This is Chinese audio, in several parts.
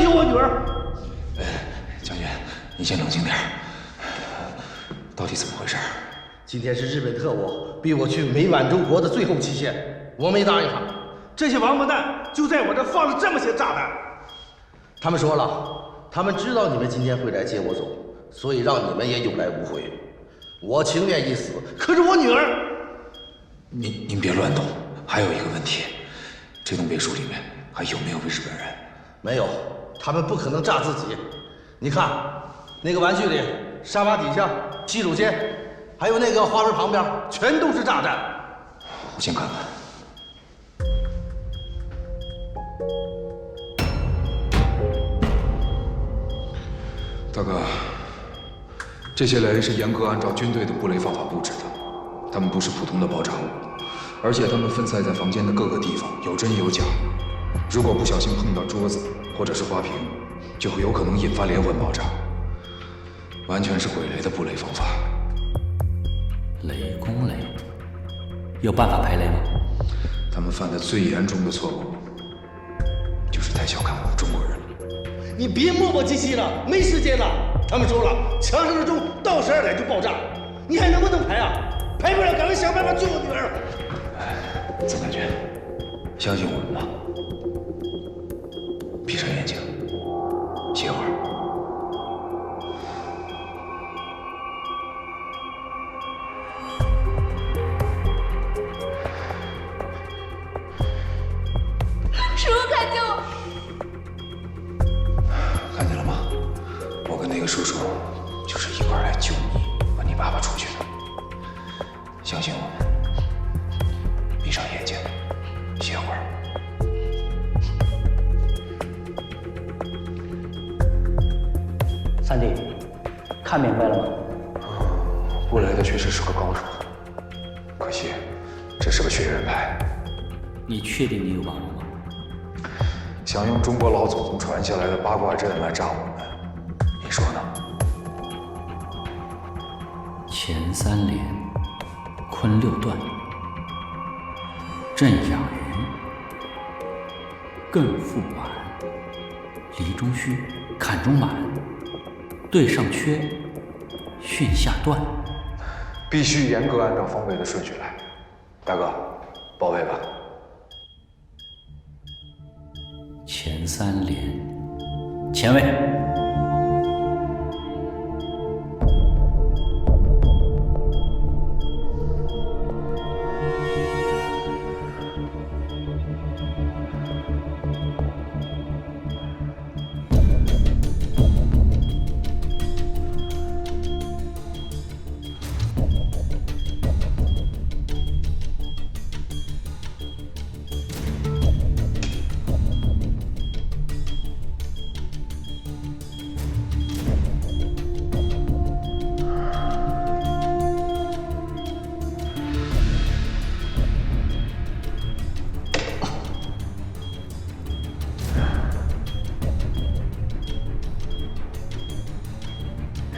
救我女儿。将军，你先冷静点。到底怎么回事？今天是日本特务逼我去美满洲国的最后期限，我没答应他。这些王八蛋就在我这放了这么些炸弹。他们说了，他们知道你们今天会来接我走，所以让你们也有来无回。我情愿一死，可是我女儿……您别乱动。还有一个问题，这栋别墅里面还有没有日本人？没有，他们不可能炸自己。你看，那个玩具里、沙发底下、洗手间，还有那个花盆旁边，全都是炸弹。我先看看。大哥，这些雷是严格按照军队的布雷方法布置的，它们不是普通的爆炸物，而且它们分散在房间的各个地方，有真有假。如果不小心碰到桌子或者是花瓶，就会有可能引发连环爆炸，完全是鬼雷的布雷方法。雷公雷，有办法排雷吗？他们犯的最严重的错误，就是太小看我们中国人了。你别磨磨唧唧了，没时间了。他们说了，强生的钟到12点就爆炸，你还能不能排啊？排不了，赶快想办法救我女儿。曾太君，相信我们吧。闭上眼睛，歇会儿。叔叔快救我！看见了吗？我跟那个叔叔就是一块来救你和你爸爸出去的。相信我们，闭上眼睛，歇会儿。三弟，看明白了吗？布雷的确实是个高手，可惜这是个血缘派。你确定你有把握吗？想用中国老祖宗传下来的八卦阵来炸我们，你说呢？前3连，坤6段，震养鱼，艮复丸，离中虚，坎中满，对上缺，巽下断。必须严格按照方位的顺序来。大哥，报位吧。前3连，前位。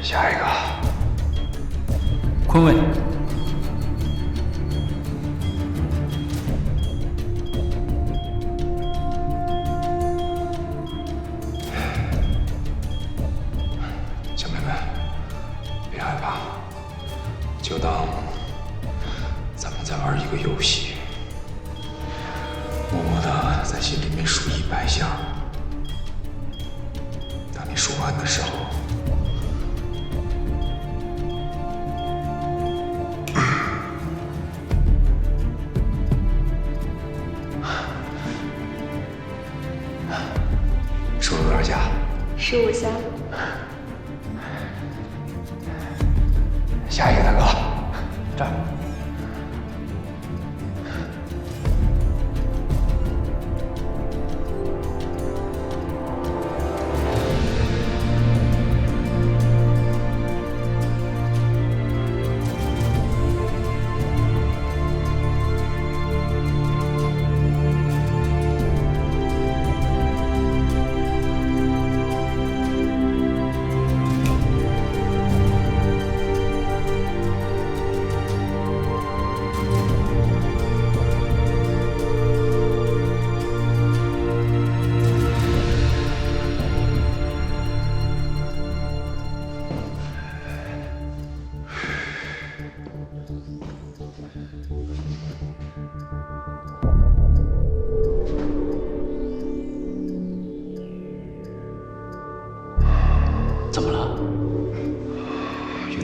下一个，坤位。小妹妹，别害怕，就当咱们在玩一个游戏，默默的在心里面数100下。当你数完的时候，数了多少下15下。下一个大哥，这儿。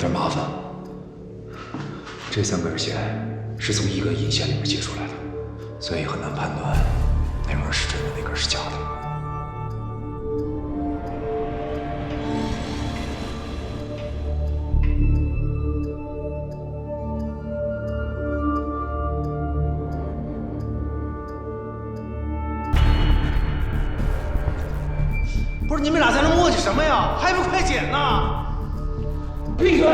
点麻烦。这3根线是从一根银线里面接出来的，所以很难判断哪根是真的，哪根是假的。不是你们俩在那磨叽什么呀？还不快剪呢！闭嘴！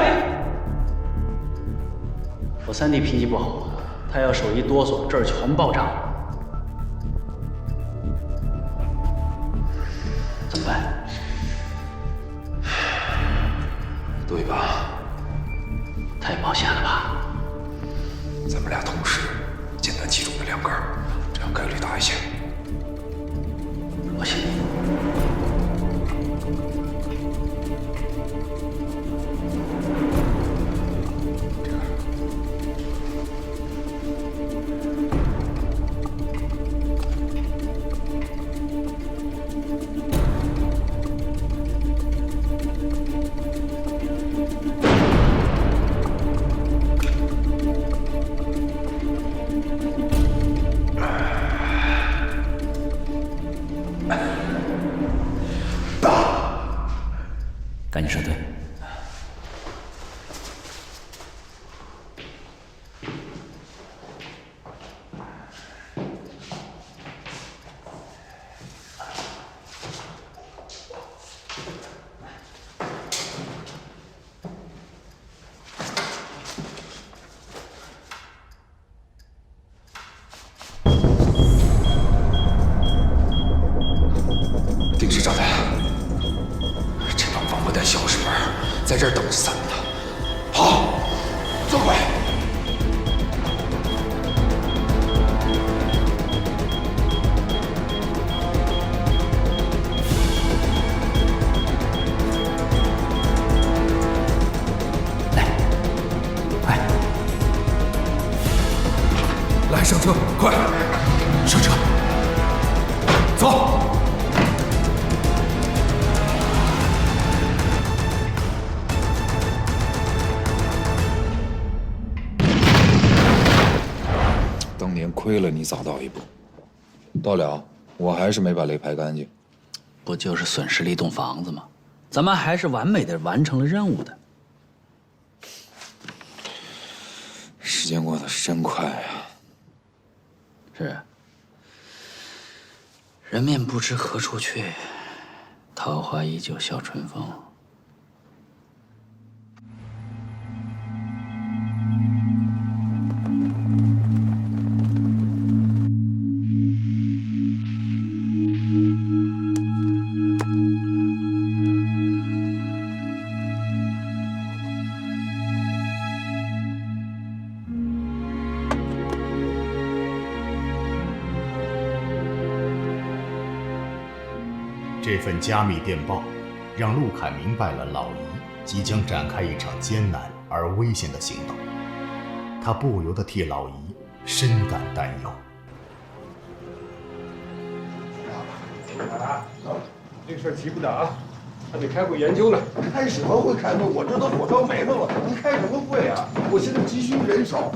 我三弟脾气不好，他要手一哆嗦，这儿全爆炸了。怎么办？对吧？太冒险了吧？咱们俩同时简单击中了2根，这样概率大一些。我信你。赶紧撤退！定时炸弹，这帮王八蛋小时们在这儿等着咱们呢。好，走快！来，快！来，上车，快！上车，走！当年亏了你早到一步，到了我还是没把雷拍干净。不就是损失了一栋房子吗？咱们还是完美的完成了任务的。时间过得是真快呀！是。人面不知何处去，桃花依旧笑春风。这份加密电报，让陆凯明白了老姨即将展开一场艰难而危险的行动。他不由得替老姨深感担忧。这个事儿急不得啊，还得开会研究呢。开什么会开会？我这都火烧眉毛了，您开什么会啊？我现在急需人手。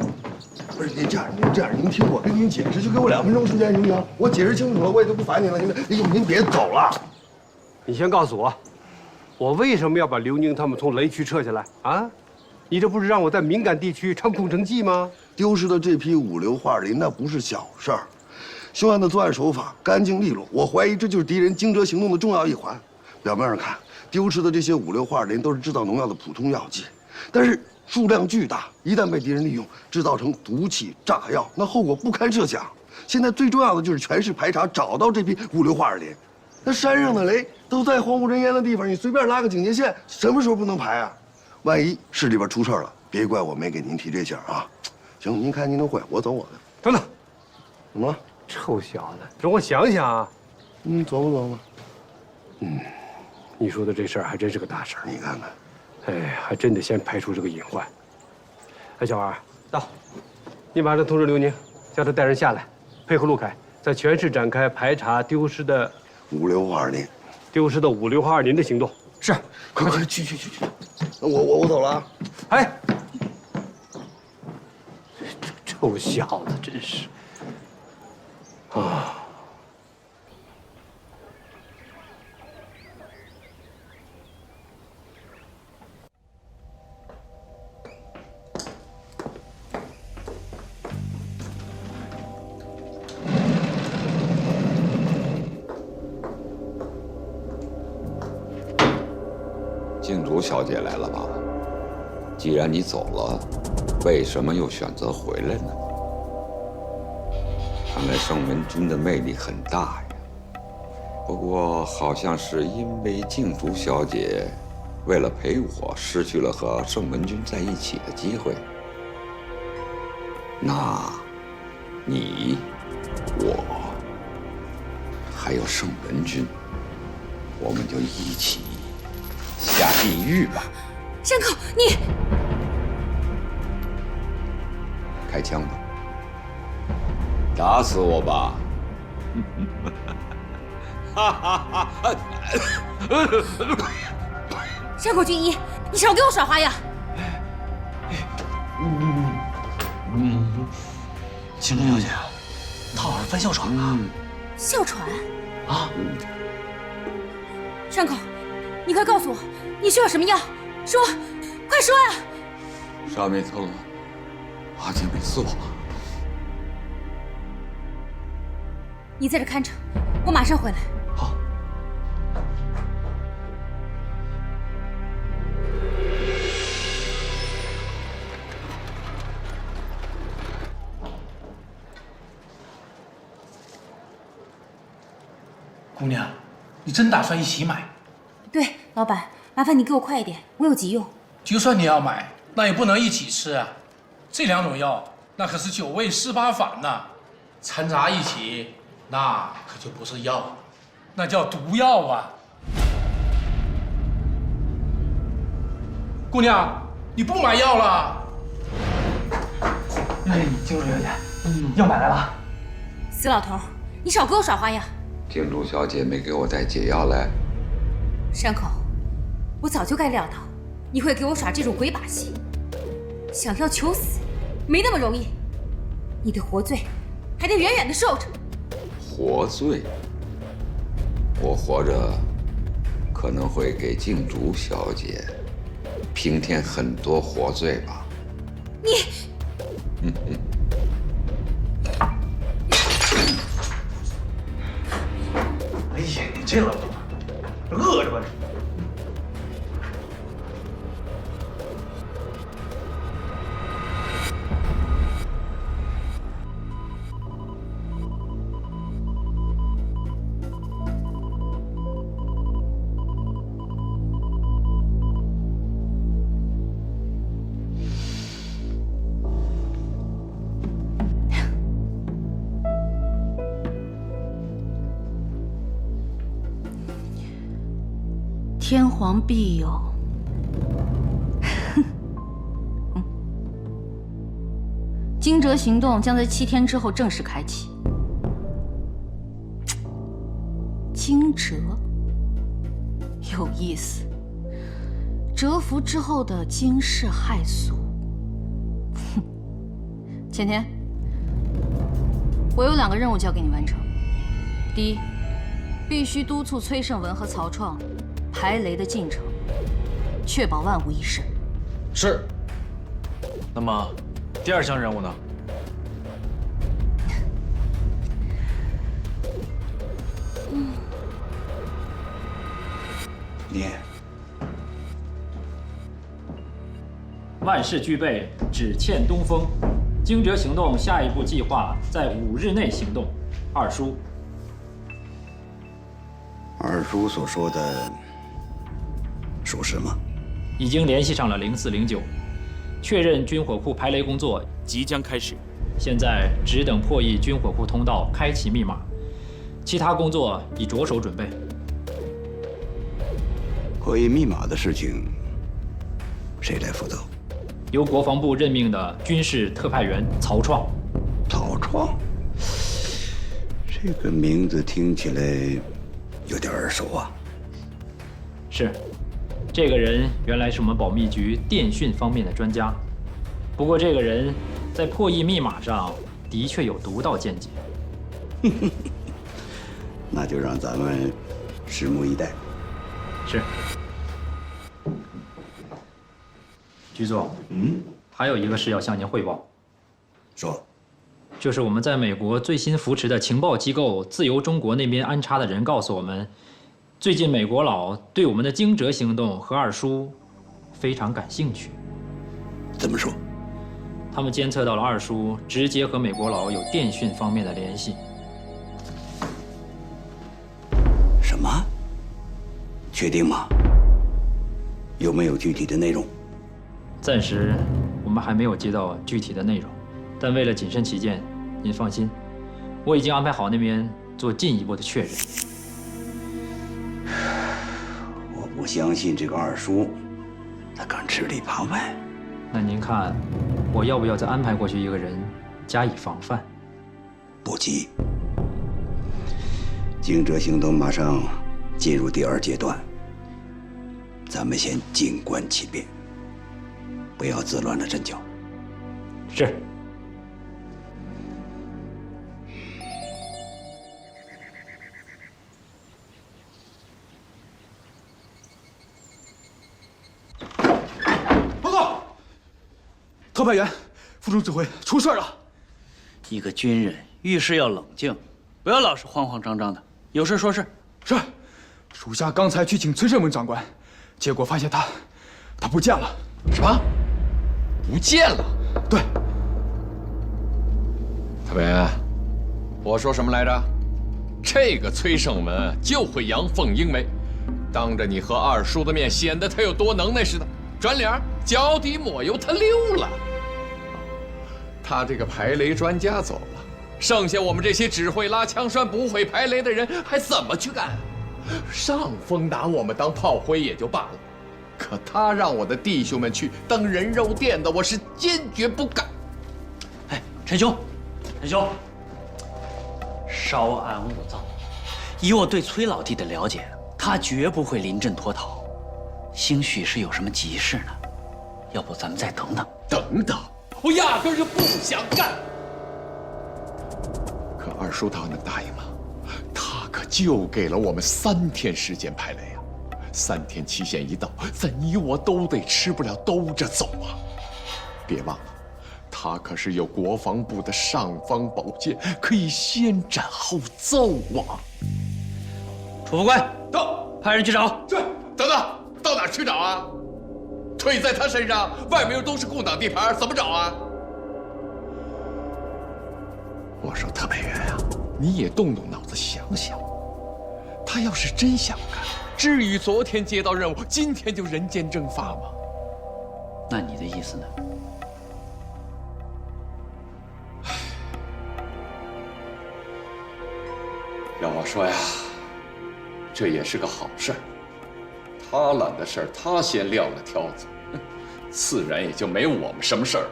不是您这样，您听我跟您解释，就给我2分钟时间行不行？我解释清楚了，我也就不烦您了。您别走了。你先告诉我，我为什么要把刘宁他们从雷区撤下来啊？你这不是让我在敏感地区猖狂成技吗？丢失的这批五硫化磷那不是小事儿，凶案的作案手法干净利落，我怀疑这就是敌人惊蛰行动的重要一环。表面上看，丢失的这些五硫化磷都是制造农药的普通药剂，但是数量巨大，一旦被敌人利用，制造成毒气、炸药，那后果不堪设想。现在最重要的就是全市排查，找到这批五硫化二磷。那山上的雷都在荒无人烟的地方，你随便拉个警戒线，什么时候不能排啊？万一市里边出事了，别怪我没给您提这信儿啊！行，您开您的会，我走我的。等等，怎么了？臭小子，容我想想啊。琢磨琢磨。你说的这事儿还真是个大事儿。你看看，哎，还真得先排除这个隐患。哎，小王，到，你马上通知刘宁，叫他带人下来，配合陆凯，在全市展开排查丢失的五硫化二磷。五硫化二磷的行动。是，快去！我走了啊。哎，臭小子，真是啊！静竹小姐来了吧？既然你走了，为什么又选择回来呢？看来盛文君的魅力很大呀。不过好像是因为静竹小姐为了陪我，失去了和盛文君在一起的机会。那，你、我，还有盛文君，我们就一起下地狱吧！山口，你开枪吧！打死我吧！山口俊一，你少给我耍花样！青春小姐，他好像犯哮喘了。哮喘啊！山口，你快告诉我，你需要什么药？说，快说呀！沙美特罗，阿金美斯瓦。你在这看着，我马上回来。好。姑娘，你真打算一起买？对，老板，麻烦你给我快一点，我有急用。就算你要买，那也不能一起吃啊。这两种药，那可是9味48反呐，掺杂一起，那可就不是药，那叫毒药啊！姑娘，你不买药了？静竹小姐，药买来了。死老头，你少给我耍花样！静竹小姐没给我带解药来。山口，我早就该料到你会给我耍这种鬼把戏。想要求死，没那么容易。你的活罪还得远远的受着。活罪？我活着可能会给静竹小姐平添很多活罪吧。你，哎呀，你这老头，饿着吧你！天皇庇佑。惊蛰行动将在7天之后正式开启。惊蛰，有意思。蛰伏之后的惊世骇俗。前天，我有2个任务交给你完成。第一，必须督促崔胜文和曹创排雷的进程，确保万无一失。是。那么，第2项任务呢？念。万事俱备，只欠东风。惊蛰行动下一步计划在5日内行动。二叔。二叔所说的属实吗？已经联系上了0409，确认军火库排雷工作即将开始。现在只等破译军火库通道，开启密码，其他工作已着手准备。破译密码的事情，谁来负责？由国防部任命的军事特派员曹创。曹创，这个名字听起来有点耳熟啊。是，这个人原来是我们保密局电讯方面的专家，不过这个人在破译密码上的确有独到见解。那就让咱们拭目以待。是。局座，还有一个事要向您汇报。说。就是我们在美国最新扶持的情报机构自由中国那边安插的人告诉我们，最近美国佬对我们的惊蛰行动和二叔非常感兴趣。怎么说？他们监测到了二叔直接和美国佬有电讯方面的联系。什么？确定吗？有没有具体的内容？暂时我们还没有接到具体的内容，但为了谨慎起见，您放心，我已经安排好那边做进一步的确认。我不相信这个二叔，他敢吃里扒外。那您看，我要不要再安排过去一个人加以防范？不急，惊蛰行动马上进入第2阶段，咱们先静观其变，不要自乱了阵脚。是。报告，特派员，副总指挥，出事了。一个军人遇事要冷静，不要老是慌慌张张的。有事说事。是，属下刚才去请崔胜文长官，结果发现他不见了。什么？不见了？对。特派员，我说什么来着？这个崔胜文就会阳奉阴违，当着你和二叔的面显得他有多能耐似的，转脸脚底抹油他溜了。他这个排雷专家走了，剩下我们这些只会拉枪栓不会排雷的人还怎么去干？上峰拿我们当炮灰也就罢了，可他让我的弟兄们去当人肉垫子，我是坚决不干。哎，陈兄，陈兄，稍安勿躁。以我对崔老弟的了解，他绝不会临阵脱逃，兴许是有什么急事呢。要不咱们再等等？等等，我压根就不想干。可二叔他能答应吗？他可就给了我们3天时间排雷啊！3天期限一到，咱你我都得吃不了兜着走啊！别忘了，他可是有国防部的尚方宝剑，可以先斩后奏啊！楚副官，到，派人去找。是，等等，到哪儿去找啊？腿在他身上，外面又都是共党地盘，怎么找啊？我说特派员啊，你也动动脑子想想，他要是真想干，至于昨天接到任务，今天就人间蒸发吗？那你的意思呢？要我说呀，这也是个好事儿。他揽的事儿，他先撂了挑子，自然也就没我们什么事儿。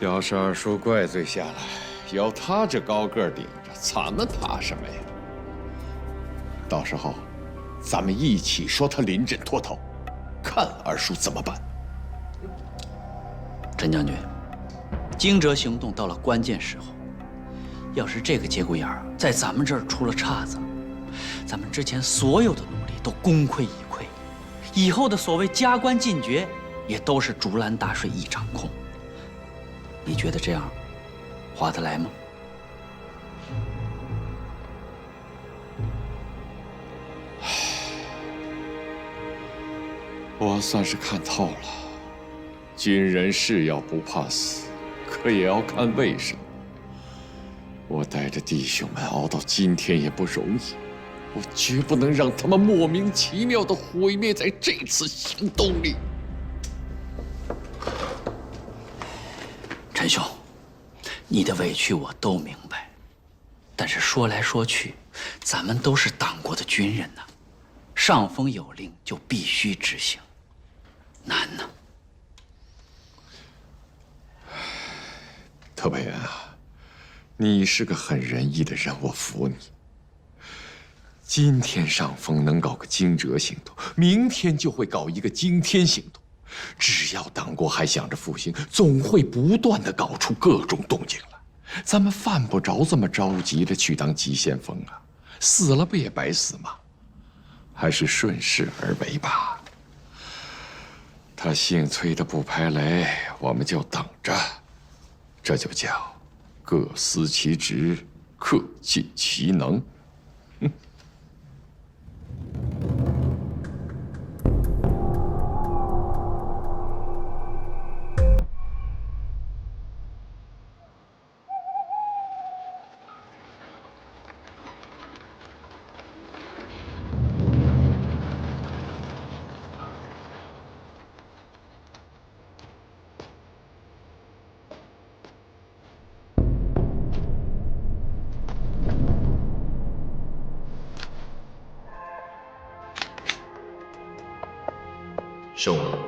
要是二叔怪罪下来，有他这高个儿顶着，咱们怕什么呀？到时候，咱们一起说他临阵脱逃，看二叔怎么办。陈将军，惊蛰行动到了关键时候，要是这个节骨眼儿在咱们这儿出了岔子，咱们之前所有的努力都功亏一篑，以后的所谓加官进爵，也都是竹篮打水一场空。你觉得这样划得来吗？我算是看透了，军人是要不怕死，可也要看为什么。我带着弟兄们熬到今天也不容易，我绝不能让他们莫名其妙地毁灭在这次行动里。陈兄，你的委屈我都明白，但是说来说去，咱们都是党国的军人呐，上峰有令就必须执行，难呐。特派员啊，你是个很仁义的人，我服你。今天上峰能搞个惊蛰行动，明天就会搞一个惊天行动。只要党国还想着复兴，总会不断的搞出各种动静来。咱们犯不着这么着急着去当急先锋啊，死了不也白死吗？还是顺势而为吧。他姓崔的不排雷，我们就等着。这就叫各司其职，各尽其能。圣王，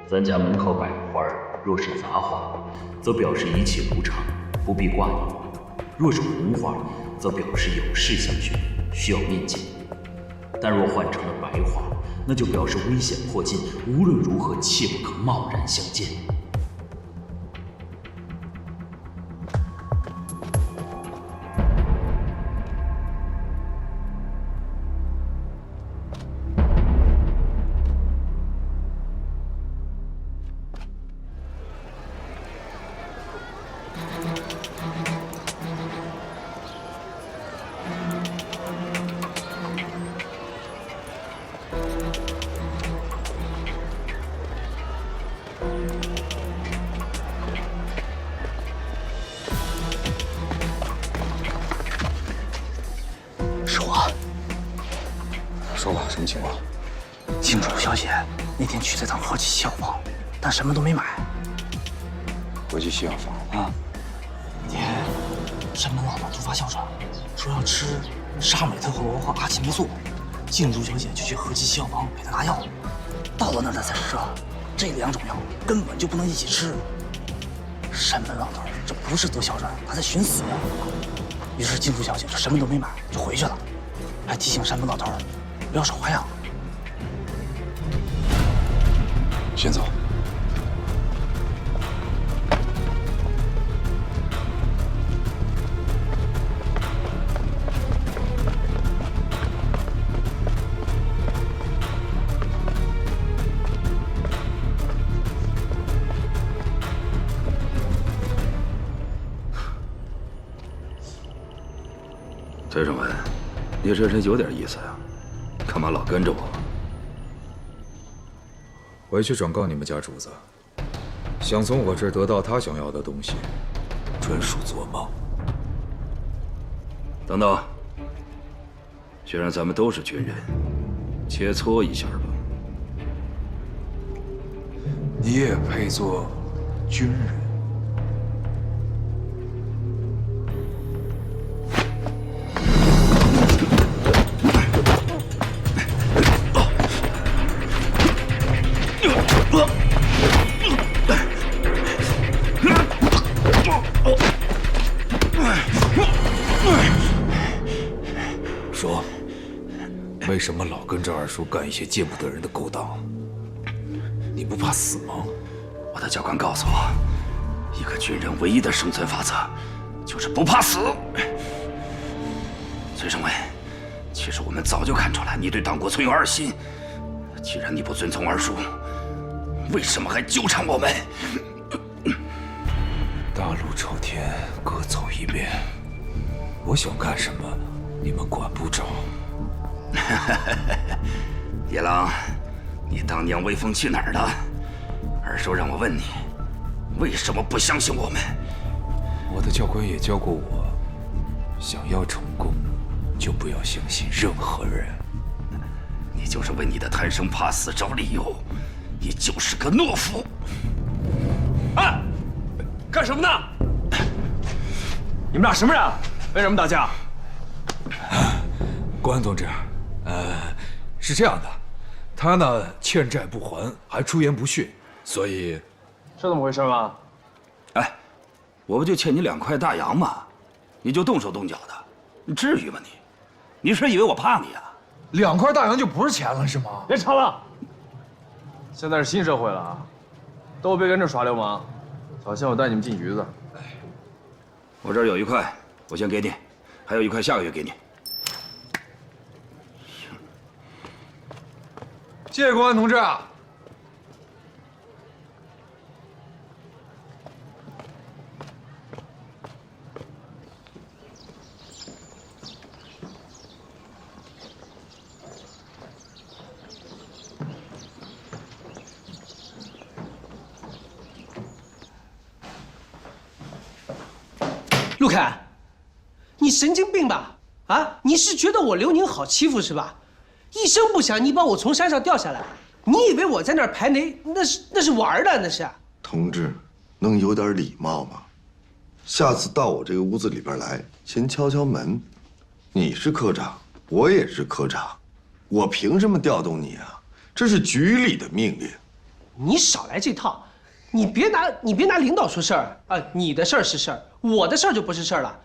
咱家门口摆花若是杂花，则表示一切如常，不必挂念；若是红花，则表示有事相询，需要面见。但若换成了白花，那就表示危险迫近，无论如何切不可贸然相见。是我。说吧，什么情况？金主小姐那天去这趟和记西药房，但什么都没买。和记西药房啊，那天山门老头突发哮喘，说要吃沙美特和罗和阿奇霉素，金主小姐就去和记西药房给他拿药。到了那儿他才知道，这2种药根本就不能一起吃。山门老头这不是得哮喘，他在寻死呀。于是金主小姐就什么都没买就回去了，还提醒山门老头不要少花药。先走。崔胜文，你这人有点意思呀，干嘛老跟着我？回去转告你们家主子，想从我这儿得到他想要的东西，纯属做梦。等等，既然咱们都是军人，切磋一下吧。你也配做军人？说，为什么老跟着二叔干一些见不得人的勾当？你不怕死吗？我的教官告诉我，一个军人唯一的生存法则就是不怕死。崔胜文，其实我们早就看出来你对党国存有二心。既然你不遵从二叔，为什么还纠缠我们？大路朝天，各走一边。我想干什么，你们管不着。野狼，你当年威风去哪儿了？二叔让我问你，为什么不相信我们？我的教官也教过我，想要成功，就不要相信任何人。你就是为你的贪生怕死找理由，你就是个懦夫！哎，干什么呢？你们俩什么人？为什么打架？关同志，是这样的，他呢欠债不还，还出言不逊，所以是这么回事吗？哎，我不就欠你2块大洋吗？你就动手动脚的，你至于吗你？你是以为我怕你啊？2块大洋就不是钱了是吗？别吵了，现在是新社会了啊，都别跟这耍流氓，小心我带你们进局子。我这儿有1块，我先给你，还有1块下个月给你。谢谢公安同志啊！陆凯，你神经病吧？啊，你是觉得我刘宁好欺负是吧？一声不响，你把我从山上掉下来，你以为我在那儿排雷？那是玩的，那是。同志，能有点礼貌吗？下次到我这个屋子里边来，先敲敲门。你是科长，我也是科长，我凭什么调动你啊？这是局里的命令。你少来这套，你别拿领导说事儿啊！你的事儿是事儿，我的事儿就不是事儿了。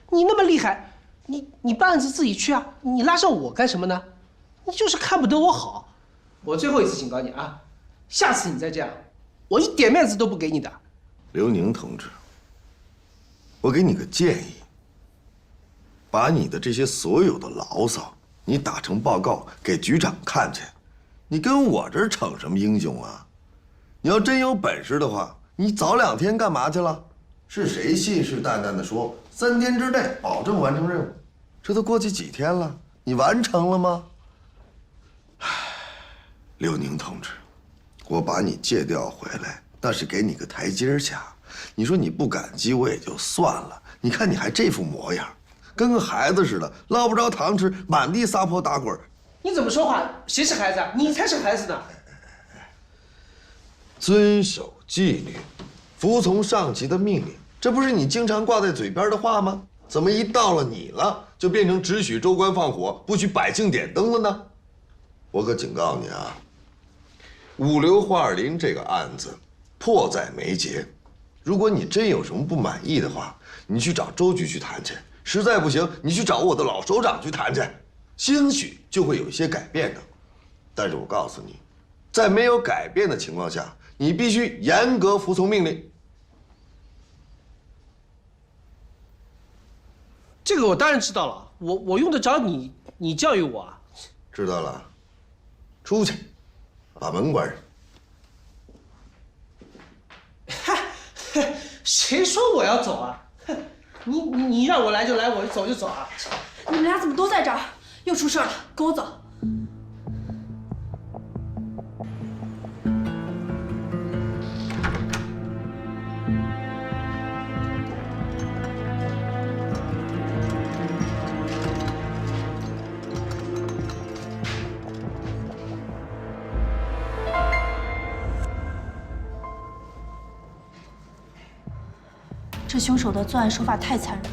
你那么厉害，你办案子自己去啊！你拉上我干什么呢？你就是看不得我好。我最后一次警告你啊，下次你再这样，我一点面子都不给你的。刘宁同志，我给你个建议，把你的这些所有的牢骚，你打成报告给局长看去。你跟我这儿逞什么英雄啊？你要真有本事的话，你早2天干嘛去了？是谁信誓旦旦地说3天之内保证完成任务？这都过去几天了，你完成了吗？唉，刘宁同志，我把你借调回来，那是给你个台阶下。你说你不感激我也就算了，你看你还这副模样，跟个孩子似的，捞不着糖吃，满地撒泼打滚。你怎么说话？谁是孩子？你才是孩子呢！遵守纪律，服从上级的命令，这不是你经常挂在嘴边的话吗？怎么一到了你了，就变成只许州官放火，不许百姓点灯了呢？我可警告你啊，五流华尔林这个案子迫在眉睫，如果你真有什么不满意的话，你去找周局去谈去；实在不行，你去找我的老首长去谈去，兴许就会有一些改变的。但是我告诉你，在没有改变的情况下，你必须严格服从命令。这个我当然知道了，我用得着你教育我啊？知道了，出去，把门关上。嗨，谁说我要走啊？哼，你让我来就来，我走就走啊！你们俩怎么都在这儿？又出事了，跟我走。这凶手的作案手法太残忍。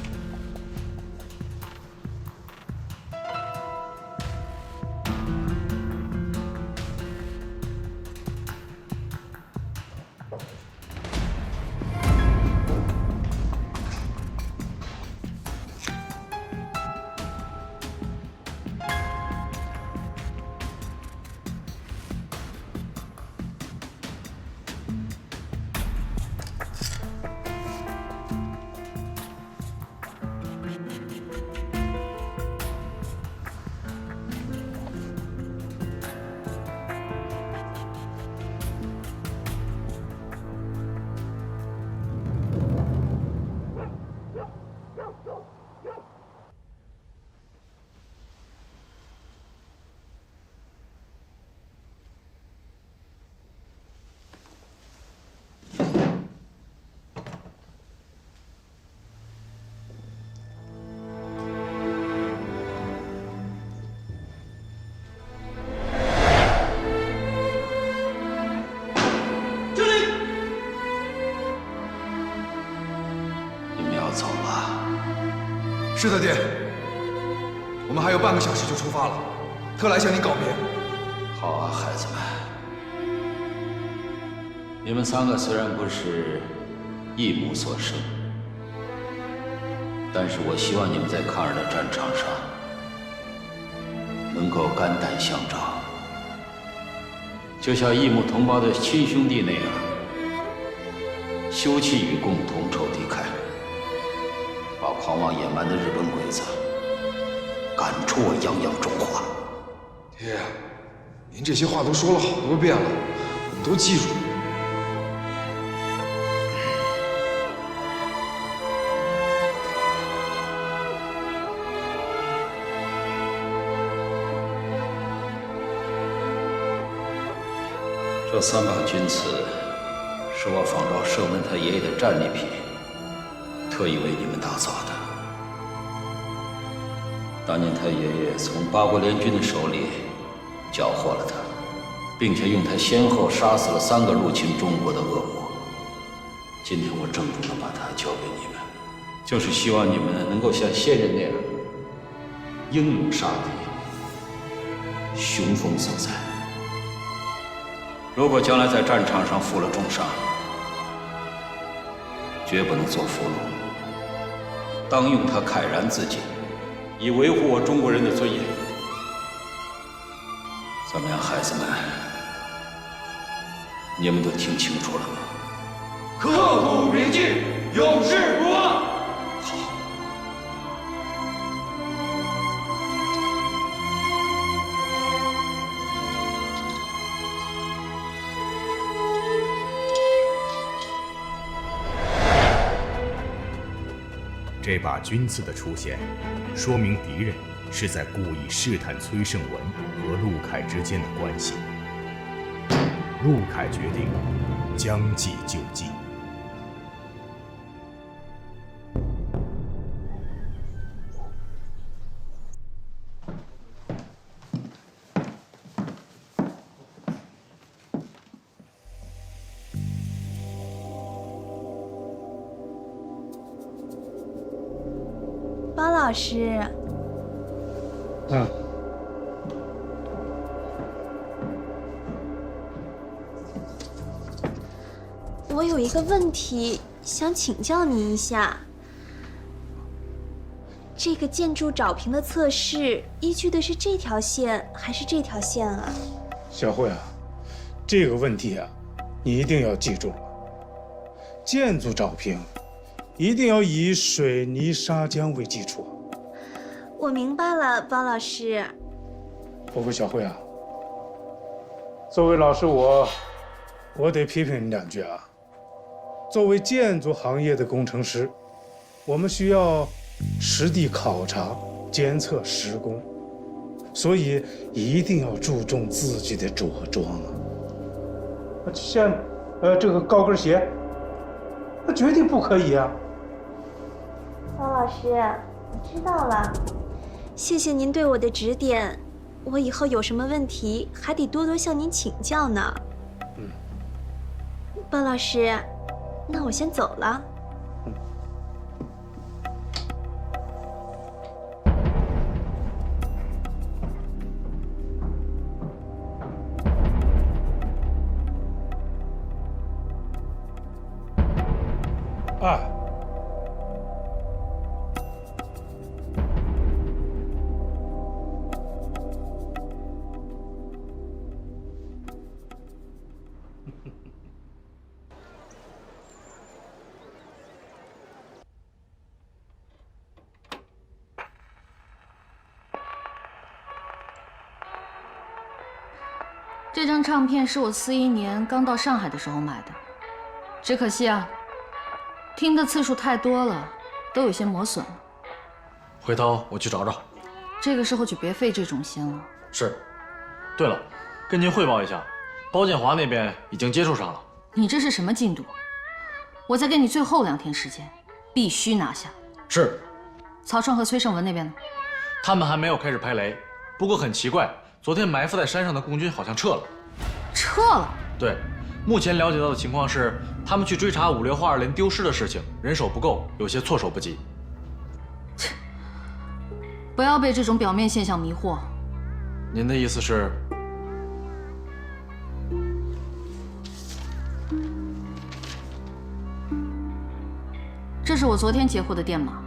是的，爹。我们还有半个小时就出发了，特来向您告别。好啊，孩子们。你们3个虽然不是一母所生，但是我希望你们在抗日的战场上够肝胆相照，就像异母同胞的亲兄弟那样，休戚与共，同仇敌忾，把狂妄野蛮的日本鬼子赶出我泱泱中华。爹，您这些话都说了好多遍了，我们都记住。这3把钧刺是我仿照圣文他爷爷的战利品，特意为你们打造的。当年他爷爷从八国联军的手里缴获了它，并且用它先后杀死了3个入侵中国的恶魔。今天我郑重地把它交给你们，就是希望你们能够像先人那样英勇杀敌，雄风所在。如果将来在战场上负了重伤，绝不能做俘虏，当用它慨然自尽，以维护我中国人的尊严。怎么样，孩子们？你们都听清楚了吗？刻苦铭记，永世不忘。好。这把钧刺的出现，说明敌人是在故意试探崔胜文和陆凯之间的关系。陆凯决定将计就计。包老师，我有一个问题想请教您一下。这个建筑找平的测试依据的是这条线还是这条线啊？小慧啊，这个问题啊，你一定要记住了。建筑找平一定要以水泥砂浆为基础。我明白了，包老师。不过小慧啊，作为老师我得批评你2句啊。作为建筑行业的工程师，我们需要实地考察、监测施工，所以一定要注重自己的着装啊。像这个高跟鞋，那绝对不可以啊。包老师，我知道了，谢谢您对我的指点，我以后有什么问题还得多多向您请教呢。包老师，那我先走了。这张唱片是我41年刚到上海的时候买的，只可惜啊，听的次数太多了，都有些磨损了。回头我去找找。这个时候就别费这种心了。是。对了，跟您汇报一下，包建华那边已经接触上了。你这是什么进度？我再给你最后2天时间，必须拿下。是。曹创和崔胜文那边呢？他们还没有开始排雷，不过很奇怪。昨天埋伏在山上的共军好像撤了。撤了？对，目前了解到的情况是，他们去追查56号2连丢失的事情，人手不够，有些措手不及。不要被这种表面现象迷惑。您的意思是？这是我昨天截获的电码，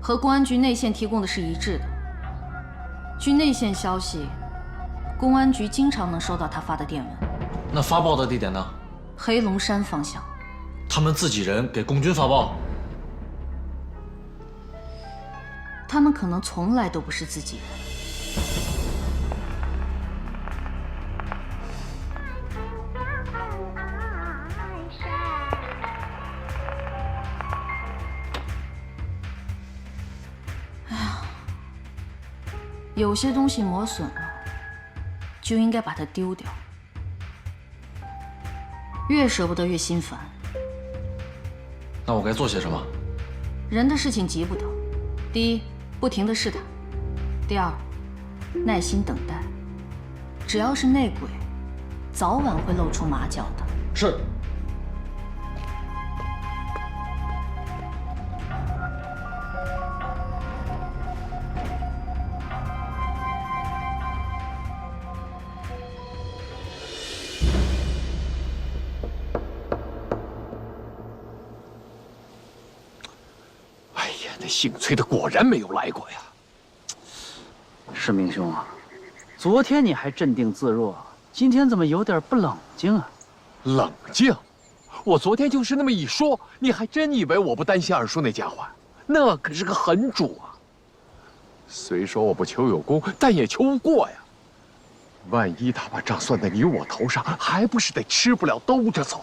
和公安局内线提供的是一致的。据内线消息，公安局经常能收到他发的电文。那发报的地点呢？黑龙山方向。他们自己人给共军发报？他们可能从来都不是自己人。哎呀，有些东西磨损了，就应该把它丢掉。越舍不得越心烦。那我该做些什么？人的事情急不得。第一，不停地试探；第二，耐心等待。只要是内鬼，早晚会露出马脚的。是。姓崔的果然没有来过呀！是明兄啊，昨天你还镇定自若，今天怎么有点不冷静啊？冷静？我昨天就是那么一说，你还真以为我不担心二叔那家伙？那可是个狠主啊！虽说我不求有功，但也求过呀。万一他把账算在你我头上，还不是得吃不了兜着走？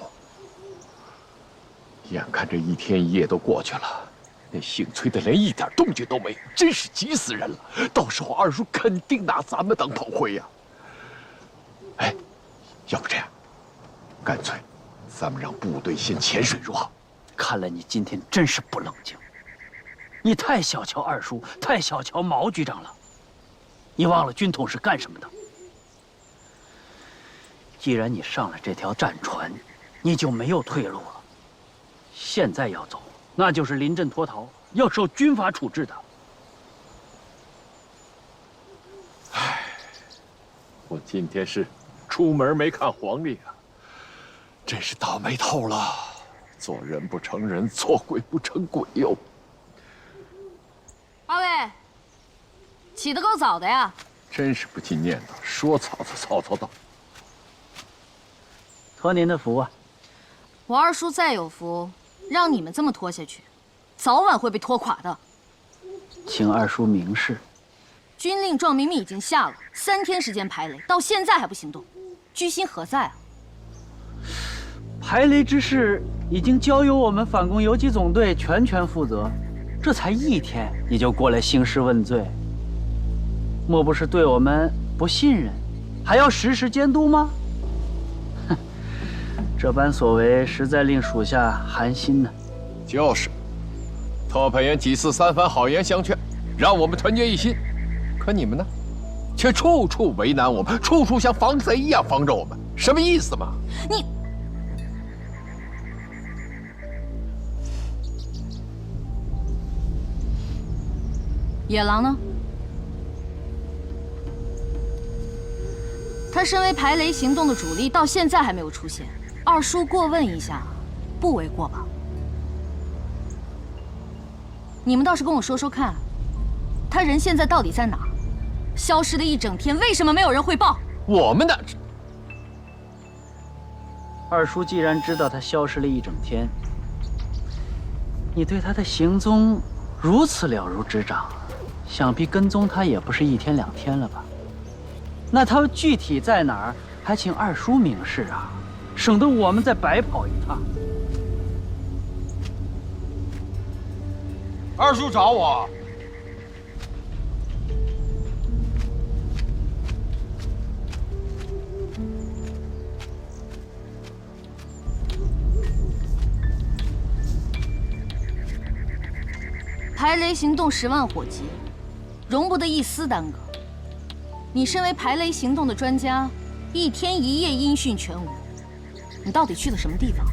眼看这一天一夜都过去了。那姓崔的连一点动静都没有，真是急死人了！到时候二叔肯定拿咱们当炮灰呀！哎，要不这样，干脆咱们让部队先潜水如何？看来你今天真是不冷静，你太小瞧二叔，太小瞧毛局长了。你忘了军统是干什么的？既然你上了这条战船，你就没有退路了。现在要走，那就是临阵脱逃，要受军法处置的。唉，我今天是出门没看黄历啊，真是倒霉透了。做人不成人，做鬼不成鬼哟。二位，起得够早的呀！真是不禁念叨，说曹操曹操到。托您的福啊！我二叔再有福，让你们这么拖下去，早晚会被拖垮的。请二叔明示。军令状明明已经下了，3天时间排雷，到现在还不行动，居心何在啊？排雷之事已经交由我们反攻游击总队全权负责，这才1天你就过来兴师问罪，莫不是对我们不信任，还要时时监督吗？哼，这般所为实在令属下寒心呢。就是，特派员几次3番好言相劝，让我们团结一心，可你们呢，却处处为难我们，处处像防贼一样防着我们，什么意思嘛？你。野狼呢？他身为排雷行动的主力，到现在还没有出现。二叔过问一下，不为过吧？你们倒是跟我说说看，他人现在到底在哪儿？消失了1整天，为什么没有人汇报？我们哪知？二叔既然知道他消失了1整天，你对他的行踪如此了如指掌。想必跟踪他也不是1天2天了吧？那他具体在哪儿，还请二叔明示啊，省得我们再白跑一趟。二叔找我。排雷行动10万火急。容不得一丝耽搁。你身为排雷行动的专家，1天1夜音讯全无，你到底去了什么地方？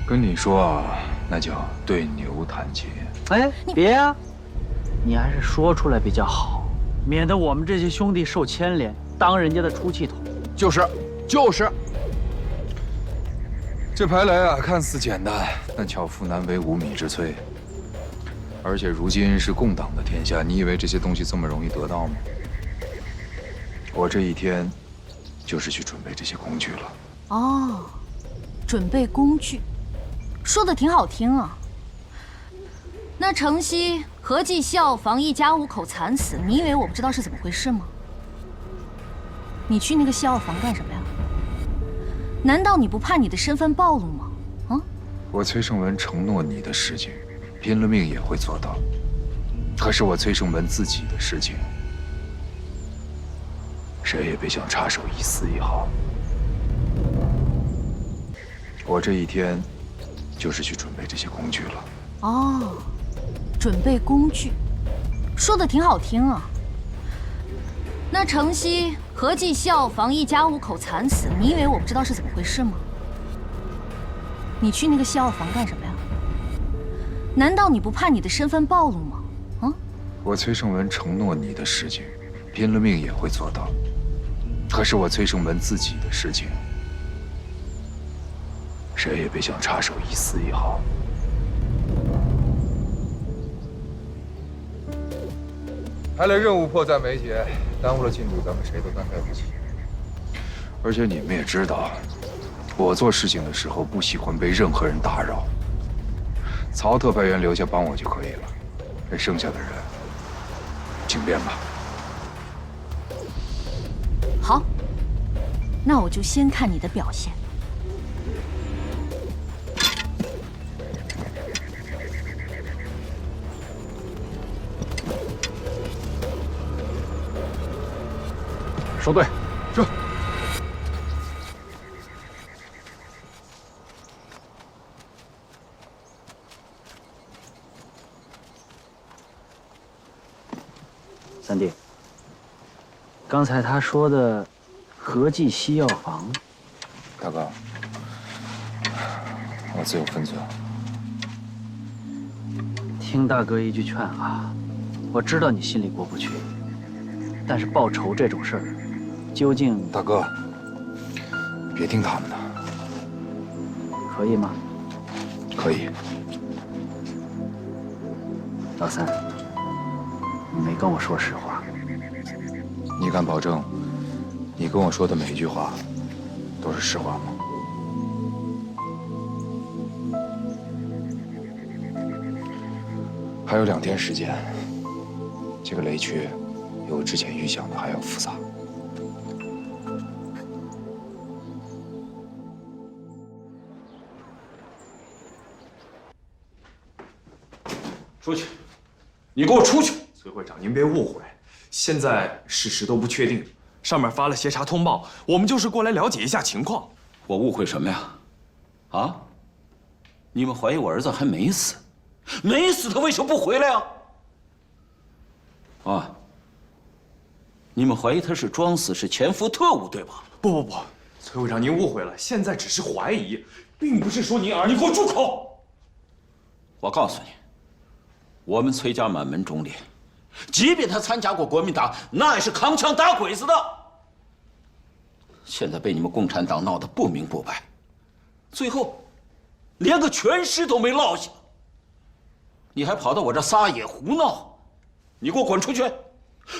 跟你说啊，那叫对牛弹琴。哎，别啊，你还是说出来比较好，免得我们这些兄弟受牵连，当人家的出气筒。就是。这排雷啊，看似简单，但巧妇难为无米之炊。而且如今是共党的天下，你以为这些东西这么容易得到吗？我这一天，就是去准备这些工具了。哦，准备工具，说的挺好听啊。那城西何继孝防一家5口惨死，你以为我不知道是怎么回事吗？你去那个西药房干什么呀？难道你不怕你的身份暴露吗？啊？我崔胜文承诺你的事情，拼了命也会做到。可是我崔胜文自己的事情，谁也别想插手一丝一毫。我这一天，就是去准备这些工具了。哦，准备工具，说的挺好听啊。那城西何继孝防一家5口惨死，你以为我不知道是怎么回事吗？你去那个西药房干什么呀？难道你不怕你的身份暴露吗？啊？我崔胜文承诺你的事情，拼了命也会做到。可是我崔胜文自己的事情，谁也别想插手一丝一毫。排雷任务迫在眉睫，耽误了进度，咱们谁都担待不起。而且你们也知道，我做事情的时候不喜欢被任何人打扰。曹特派员留下帮我就可以了，这剩下的人，请便吧。好，那我就先看你的表现。收队，是。三弟，刚才他说的和记西药房，大哥，我自有分寸。听大哥一句劝啊，我知道你心里过不去，但是报仇这种事儿，究竟……大哥，别听他们的，可以吗？可以。老三，你没跟我说实话。你敢保证，你跟我说的每一句话都是实话吗？还有2天时间，这个雷区比我之前预想的还要复杂。出去！你给我出去！崔会长，您别误会，现在事实都不确定，上面发了协查通报，我们就是过来了解一下情况。我误会什么呀？啊？你们怀疑我儿子还没死？没死，他为什么不回来呀？啊？你们怀疑他是装死，是潜伏特务，对吧？不，崔会长，您误会了，现在只是怀疑，并不是说您儿……你给我住口！我告诉你，我们崔家满门忠烈，即便他参加过国民党，那也是扛枪打鬼子的。现在被你们共产党闹得不明不白，最后连个全尸都没落下，你还跑到我这撒野胡闹，你给我滚出去！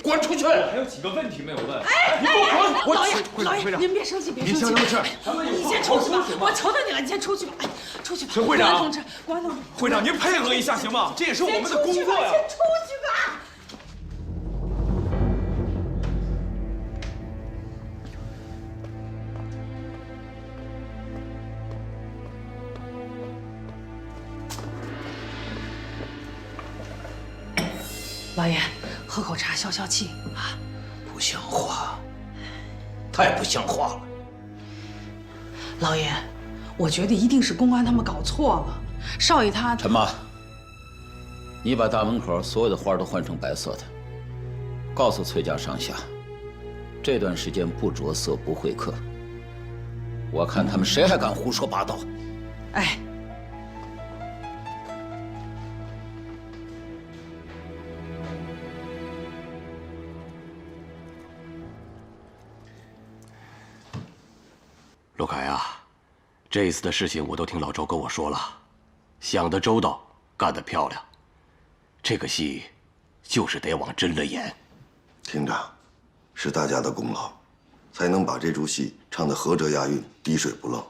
滚出去！我还有几个问题没有问。哎，你给我滚！老爷，您别生气，别生气。您先生气，你先出去吧，我求求你了，你先出去吧。哎，出去吧。陈会长，公安同志，公安同志，会长您配合一下行吗？这也是我们的工作呀。先出去吧。老爷，喝口茶消消气啊！不像话，太不像话了。老爷，我觉得一定是公安他们搞错了。少爷他……陈妈，你把大门口所有的花都换成白色的，告诉崔家上下，这段时间不着色不会客。我看他们谁还敢胡说八道。哎。陆凯啊，这一次的事情我都听老周跟我说了，想得周到，干得漂亮。这个戏就是得往真了演。厅长，是大家的功劳，才能把这出戏唱得合辙押韵、滴水不漏。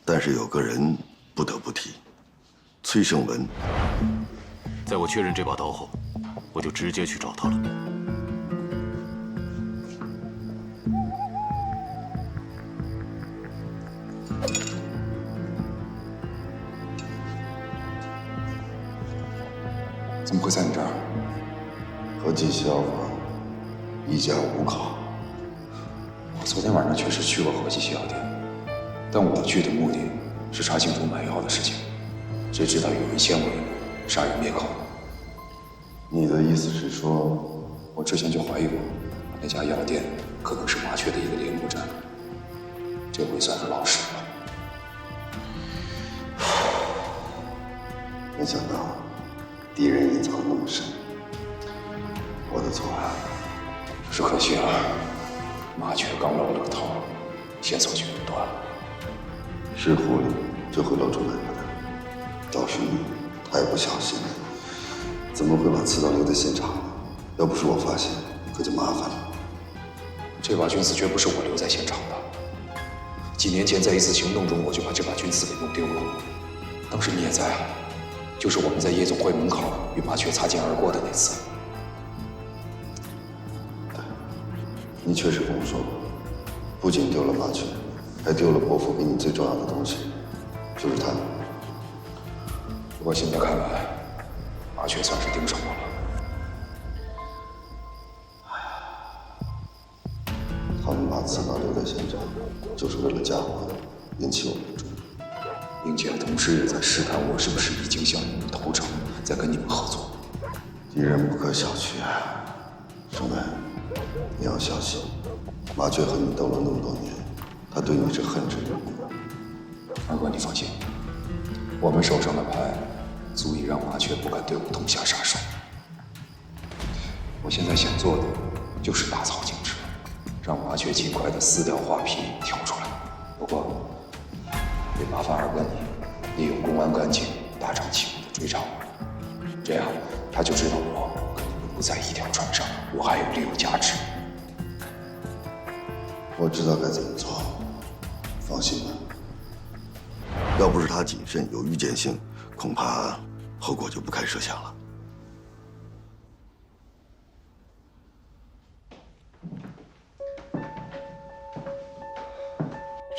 但是有个人不得不提，崔胜文。在我确认这把刀后，我就直接去找他了。怎么会在你这儿？和纪消防一家五口。我昨天晚上确实去过和记西药店，但我去的目的是查清楚买药的事情。谁知道有人先我一步，杀人灭口。你的意思是说，我之前就怀疑过，那家药店可能是麻雀的一个联络站，这回算是老实了。没想到敌人隐藏得那么深，我的错啊。只是可惜了，麻雀刚露了个头，线索就又断了。是狐狸就会露出来的，倒是你太不小心了，怎么会把刺刀留在现场呢？要不是我发现，可就麻烦了。这把军刺绝不是我留在现场的，几年前在一次行动中，我就把这把军刺给弄丢了。当时你也在啊，就是我们在夜总会门口与麻雀擦肩而过的那次。你确实跟我说过，不仅丢了麻雀，还丢了伯父给你最重要的东西，就是他。不过现在看来，麻雀算是盯上我了。他们把刺刀留在现场，就是为了嫁祸，引起我们的注意，并且同时也在试探我是不是已经向你们投诚，在跟你们合作。敌人不可小觑啊，胜男，你要小心。麻雀和你斗了那么多年，他对你是恨之入骨。二哥，你放心，我们手上的牌足以让麻雀不敢对我痛下杀手。我现在想做的就是打草惊蛇，让麻雀尽快的撕掉画皮跳出来。不过得麻烦二哥你利用公安干警大张旗鼓的追查我，这样他就知道我跟你们不在一条船上，我还有利用价值。我知道该怎么做，放心吧。要不是他谨慎有预见性，恐怕后果就不堪设想了。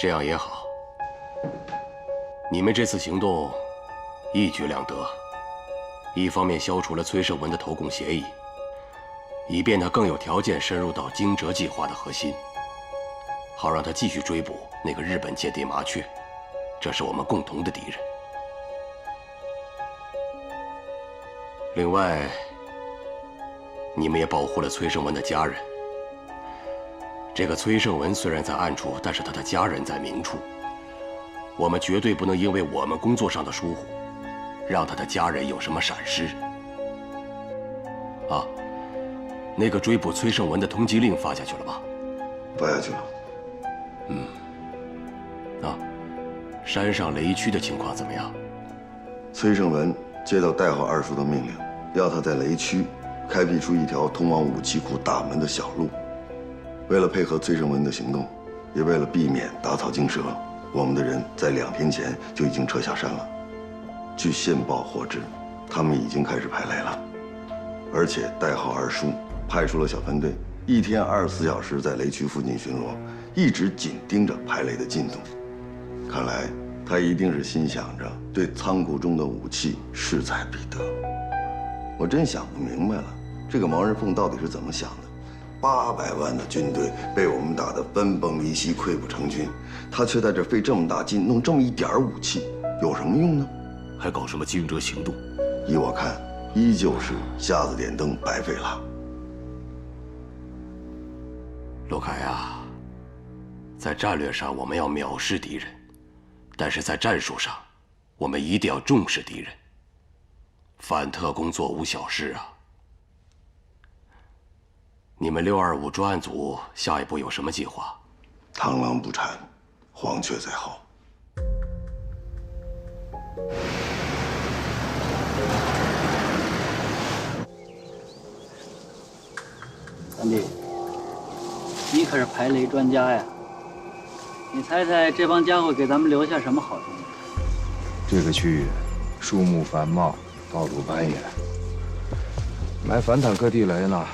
这样也好，你们这次行动一举两得，一方面消除了崔胜文的投共协议，以便他更有条件深入到惊蛰计划的核心，好让他继续追捕那个日本间谍麻雀，这是我们共同的敌人。另外，你们也保护了崔胜文的家人。这个崔胜文虽然在暗处，但是他的家人在明处。我们绝对不能因为我们工作上的疏忽，让他的家人有什么闪失。啊，那个追捕崔胜文的通缉令发下去了吧？发下去了。啊，山上雷区的情况怎么样？崔胜文接到代号2叔的命令，要他在雷区开辟出一条通往武器库大门的小路。为了配合崔胜文的行动，也为了避免打草惊蛇，我们的人在2天前就已经撤下山了。据线报获知，他们已经开始排雷了，而且代号2叔派出了小分队，一天24小时在雷区附近巡逻，一直紧盯着排雷的进度。看来他一定是心想着对仓库中的武器势在必得。我真想不明白了，这个毛人凤到底是怎么想的？800万的军队被我们打得分崩离析、溃不成军，他却在这费这么大劲弄这么一点武器，有什么用呢？还搞什么惊蛰行动？依我看，依旧是瞎子点灯，白费了。陆凯啊，在战略上我们要藐视敌人，但是在战术上，我们一定要重视敌人。反特工作无小事啊！你们625专案组下一步有什么计划？螳螂捕蝉，黄雀在后。三弟，你可是排雷专家呀！你猜猜这帮家伙给咱们留下什么好东西？这个区域树木繁茂，道路蜿蜒，埋反坦克地雷呢，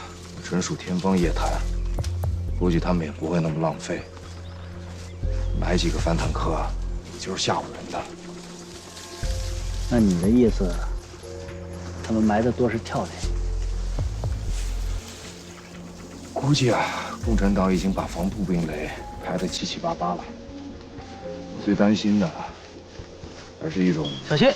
纯属天方夜谭。估计他们也不会那么浪费，埋几个反坦克，就是吓唬人的。那你的意思，他们埋的多是跳雷？估计啊，共产党已经把防步兵雷排得七七八八了。我最担心的还是一种小心。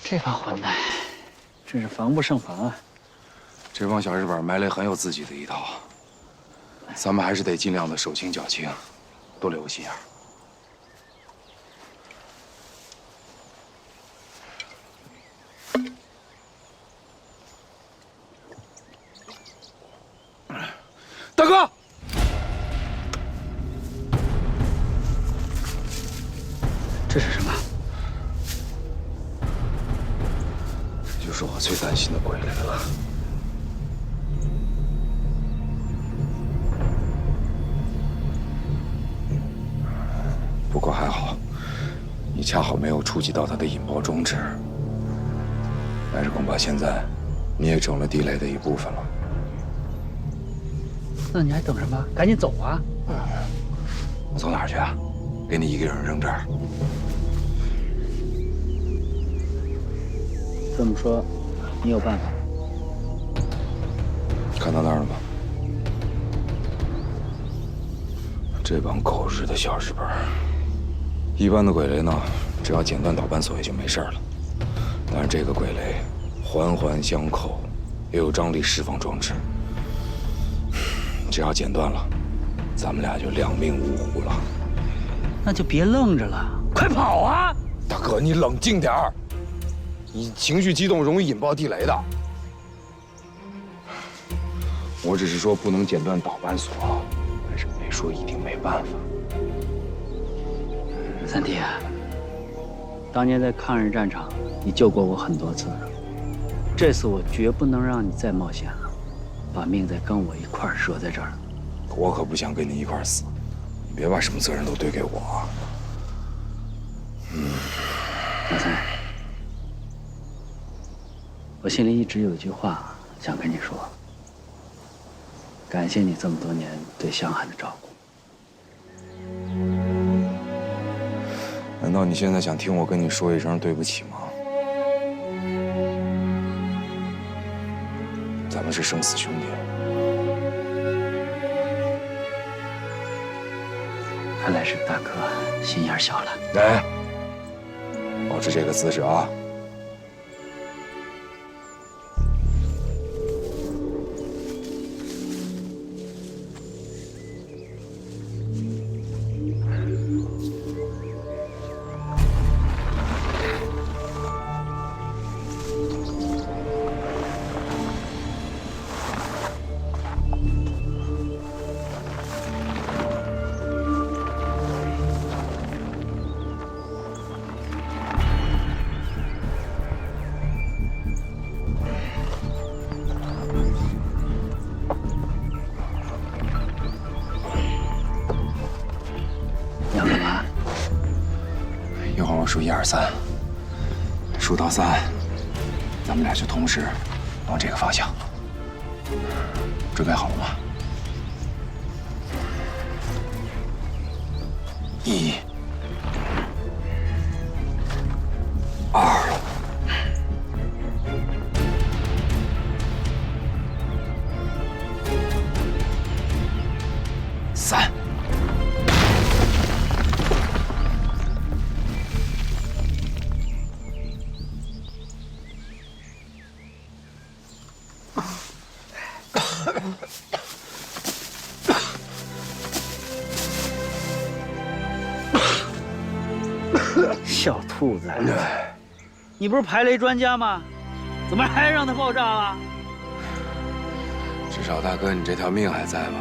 这帮混蛋，真是防不胜防啊！这帮小日本埋雷很有自己的一套，咱们还是得尽量的手轻脚轻，多留个心眼儿。大哥，这是什么？这就是我最担心的鬼雷了。不过还好，你恰好没有触及到它的引爆装置，但是恐怕现在你也成了地雷的一部分了。那你还等什么？赶紧走啊！我走哪儿去啊？给你一个人扔这儿？这么说，你有办法？看到那儿了吗？这帮狗日的小日本，一般的鬼雷呢，只要剪断导扳锁也就没事了。但是这个鬼雷环环相扣，也有张力释放装置，只要剪断了，咱们俩就两命呜呼了。那就别愣着了，快跑啊！大哥，你冷静点儿，你情绪激动容易引爆地雷的。我只是说不能剪断导扳锁，但是没说一定没办法。三弟，当年在抗日战场，你救过我很多次，这次我绝不能让你再冒险了，把命再跟我一块儿折在这儿。我可不想跟你一块儿死，你别把什么责任都推给我啊。老三，我心里一直有一句话想跟你说，感谢你这么多年对湘涵的照顾。难道你现在想听我跟你说一声对不起吗？咱们是生死兄弟。看来是大哥心眼小了。来，保持这个姿势啊。我数1、2、3，数到3，咱们俩就同时往这个方向。准备好了吗？1、2、3。小兔子，你不是排雷专家吗？怎么还让它爆炸了？至少大哥你这条命还在吧？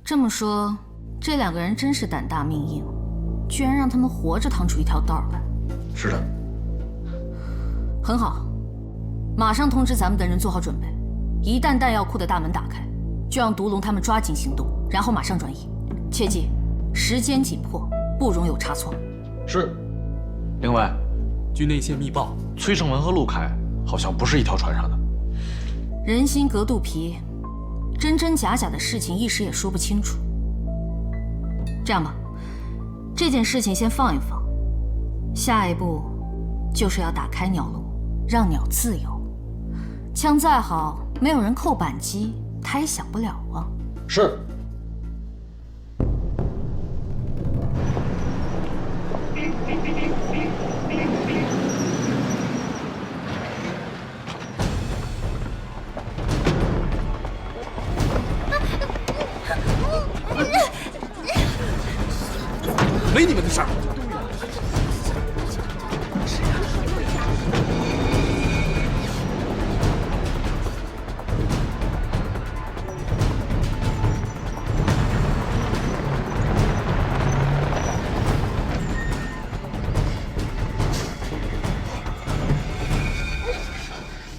这么说，这2个人真是胆大命硬，居然让他们活着趟出一条道来。是的。很好，马上通知咱们的人做好准备，一旦弹药库的大门打开，就让毒龙他们抓紧行动，然后马上转移。切记，时间紧迫，不容有差错。是。另外，据内线密报，崔胜文和陆凯好像不是一条船上的。人心隔肚皮，真真假假的事情一时也说不清楚。这样吧，这件事情先放一放，下一步就是要打开鸟笼，让鸟自由。枪再好，没有人扣扳机，它也响不了啊。是。没你们的事儿。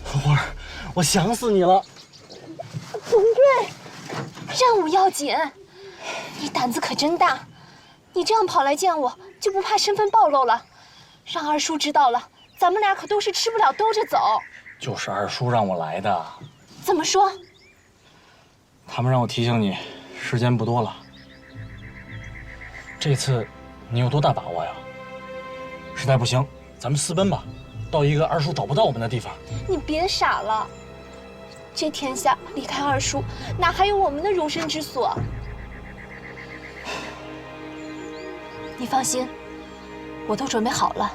花儿，我想死你了。总队，任务要紧，你胆子可真大。你这样跑来见我，就不怕身份暴露了？让二叔知道了，咱们俩可都是吃不了兜着走。就是二叔让我来的。怎么说？他们让我提醒你，时间不多了。这次你有多大把握呀？实在不行，咱们私奔吧，到一个二叔找不到我们的地方。你别傻了，这天下离开二叔，哪还有我们的容身之所？你放心，我都准备好了。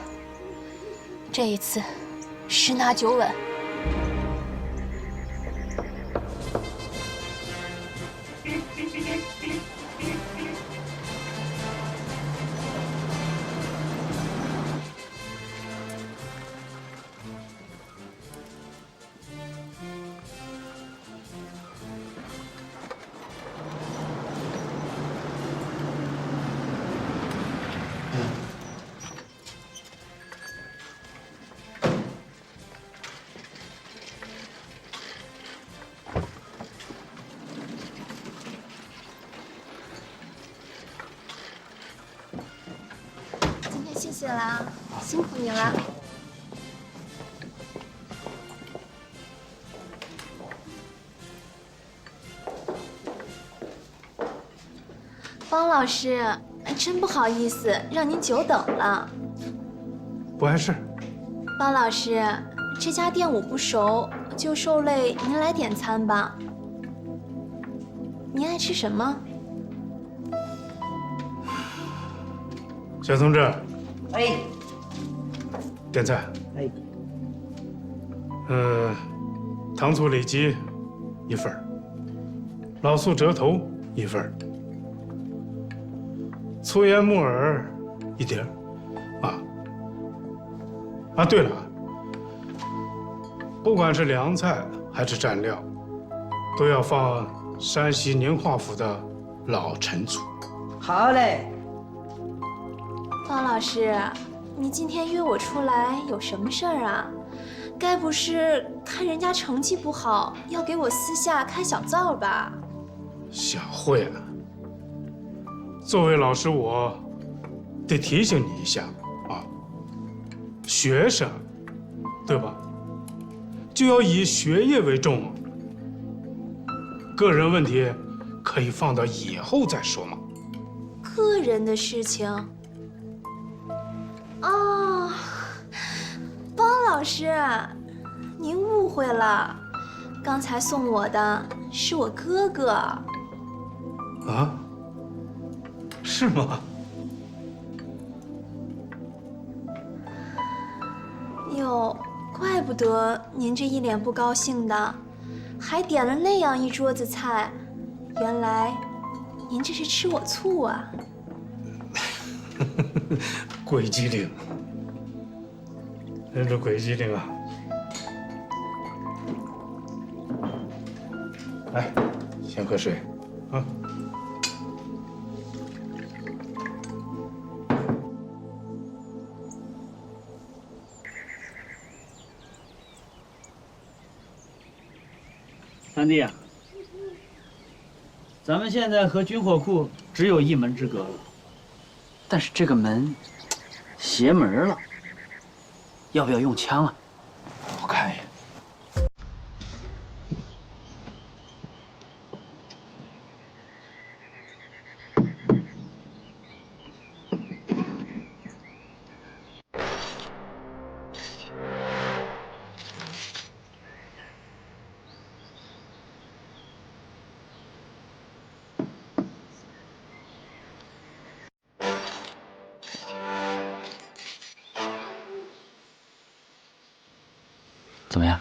这一次，10拿9稳。谢谢啦，辛苦你了。方老师，真不好意思，让您久等了。不碍事。方老师，这家店我不熟，就受累您来点餐吧。您爱吃什么？小同志。哎。点菜。哎。糖醋里脊1份，老醋折头1份，粗盐木耳1碟。对了，不管是凉菜还是蘸料，都要放山西宁化府的老陈醋。好嘞。方老师，你今天约我出来有什么事儿啊？该不是看人家成绩不好，要给我私下开小灶吧？小慧啊，作为老师，我得提醒你一下啊，学生，对吧？就要以学业为重，个人问题可以放到以后再说嘛。个人的事情。哦，包老师，您误会了，刚才送我的是我哥哥。啊？是吗？哟，怪不得您这一脸不高兴的，还点了那样一桌子菜，原来您这是吃我醋啊！鬼机灵，真是鬼机灵啊！来，先喝水啊。三弟啊，咱们现在和军火库只有一门之隔了，但是这个门邪门了，要不要用枪啊？我看一眼。怎么样？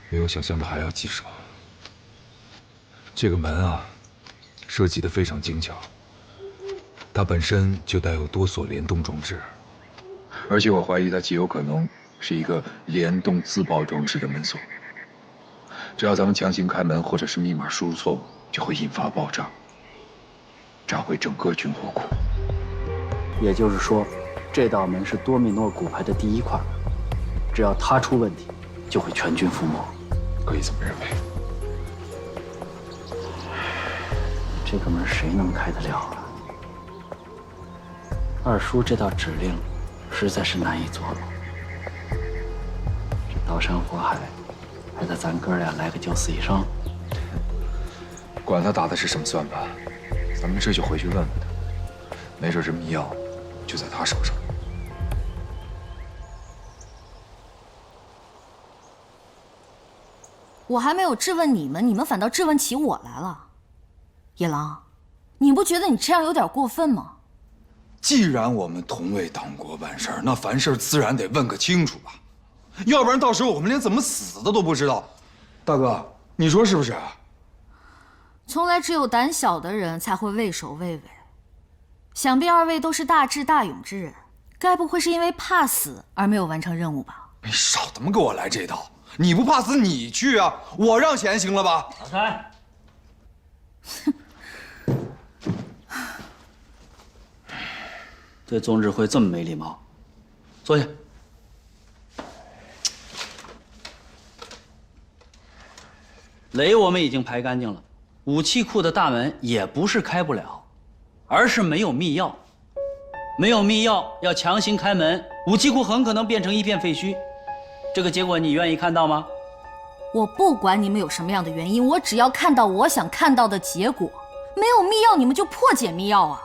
比我想象的还要棘手。这个门啊，设计得非常精巧，它本身就带有多锁联动装置，而且我怀疑它极有可能是一个联动自爆装置的门锁。只要咱们强行开门，或者是密码输入错误，就会引发爆炸，炸毁整个军火库。也就是说，这道门是多米诺骨牌的第一块。只要他出问题，就会全军覆没。可以这么认为。这个门谁能开得了啊？二叔这道指令，实在是难以琢磨。这刀山火海，还得咱哥俩来个九死一生。管他打的是什么算盘，咱们这就回去问问他，没准这密钥就在他手上。我还没有质问你们，你们反倒质问起我来了。野狼，你不觉得你这样有点过分吗？既然我们同为党国办事儿，那凡事自然得问个清楚吧，要不然到时候我们连怎么死的都不知道。大哥，你说是不是？从来只有胆小的人才会畏首畏尾。想必二位都是大智大勇之人，该不会是因为怕死而没有完成任务吧？你少他妈给我来这套！你不怕死你去啊，我让贤行了吧？老三，对总指挥这么没礼貌，坐下。雷我们已经排干净了，武器库的大门也不是开不了，而是没有密钥。没有密钥，要强行开门，武器库很可能变成一片废墟。这个结果你愿意看到吗？我不管你们有什么样的原因，我只要看到我想看到的结果。没有密钥，你们就破解密钥啊！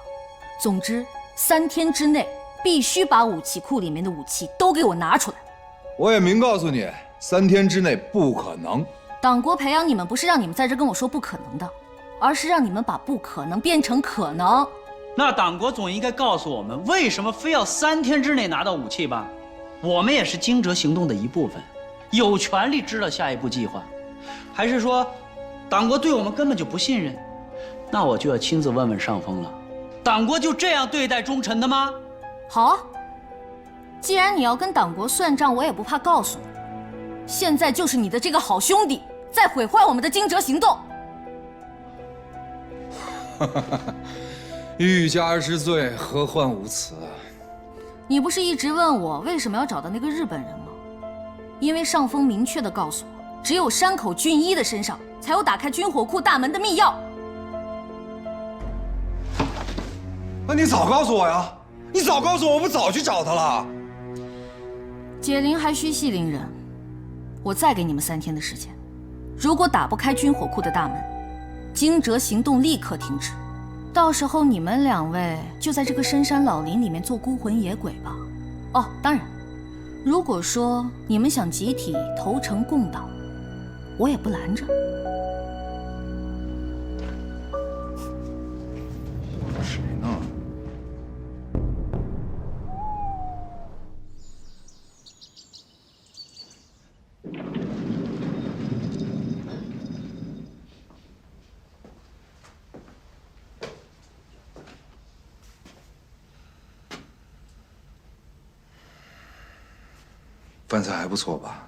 总之，3天之内必须把武器库里面的武器都给我拿出来。我也明告诉你，3天之内不可能。党国培养你们不是让你们在这跟我说不可能的，而是让你们把不可能变成可能。那党国总应该告诉我们，为什么非要3天之内拿到武器吧？我们也是惊蛰行动的一部分，有权利知道下一步计划。还是说，党国对我们根本就不信任？那我就要亲自问问上峰了。党国就这样对待忠臣的吗？好啊，既然你要跟党国算账，我也不怕告诉你，现在就是你的这个好兄弟在毁坏我们的惊蛰行动。欲加之罪，何患无辞？你不是一直问我为什么要找到那个日本人吗？因为上峰明确地告诉我，只有山口俊一的身上才有打开军火库大门的密钥。那你早告诉我呀！你早告诉我，我不早去找他了。解铃还须系铃人，我再给你们3天的时间，如果打不开军火库的大门，惊蛰行动立刻停止。到时候你们2位就在这个深山老林里面做孤魂野鬼吧。哦，当然，如果说你们想集体投诚共党，我也不拦着。谁呢？饭菜还不错吧？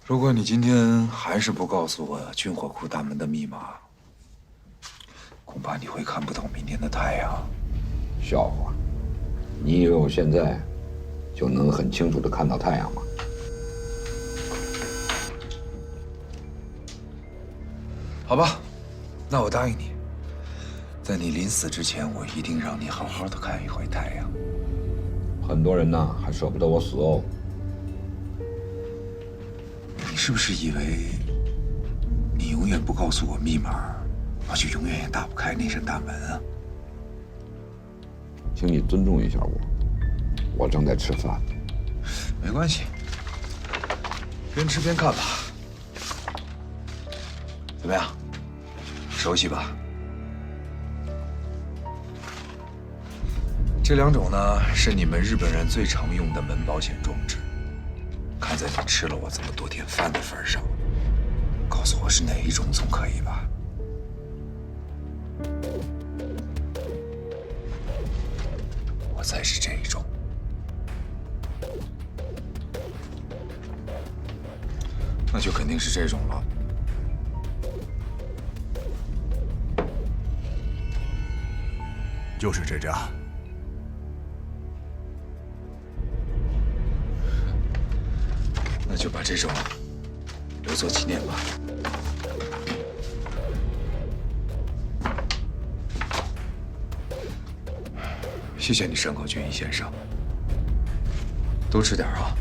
如果你今天还是不告诉我军火库大门的密码，恐怕你会看不到明天的太阳。笑话！你以为我现在就能很清楚地看到太阳吗？好吧，那我答应你，在你临死之前，我一定让你好好的看一回太阳。很多人呢还舍不得我死哦。你是不是以为你永远不告诉我密码，我就永远也打不开那扇大门啊？请你尊重一下我，我正在吃饭。没关系，边吃边看吧。怎么样，熟悉吧？这2种呢，是你们日本人最常用的门保险装置。看在你吃了我这么多天饭的份上，告诉我是哪一种总可以吧？我猜是这一种。那就肯定是这种了。就是这家。那就把这种留作纪念吧。谢谢你，山口俊一先生。多吃点啊。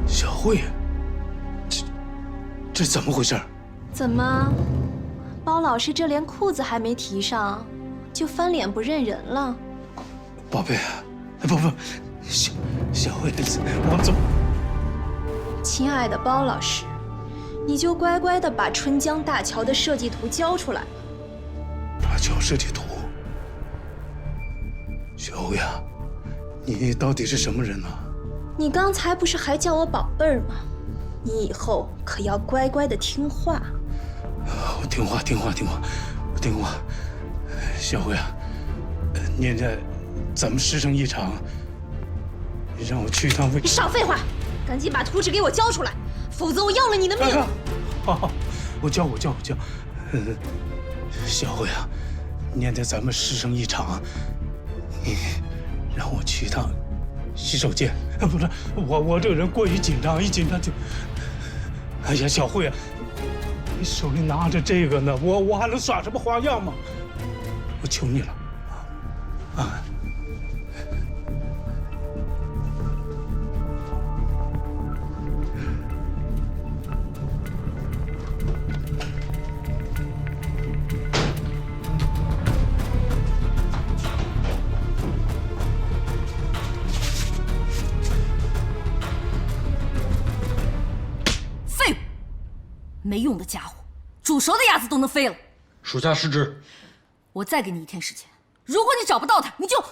小慧，这怎么回事？怎么，包老师这连裤子还没提上，就翻脸不认人了？宝贝，不，小慧，我怎么？亲爱的包老师，你就乖乖的把春江大桥的设计图交出来吧。大桥设计图？小慧啊，你到底是什么人啊？你刚才不是还叫我宝贝儿吗？你以后可要乖乖的听话。我听话。小慧啊，念在咱们师生一场，你让我去一趟你少废话，赶紧把图纸给我交出来，否则我要了你的命！好，我交。小慧啊，念在咱们师生一场，你让我去一趟洗手间。不是我这个人过于紧张，一紧张就……哎呀，小慧啊，你手里拿着这个呢，我还能耍什么花样吗？我求你了，啊！没用的家伙，煮熟的鸭子都能飞了。属下失职。我再给你1天时间，如果你找不到他，你就……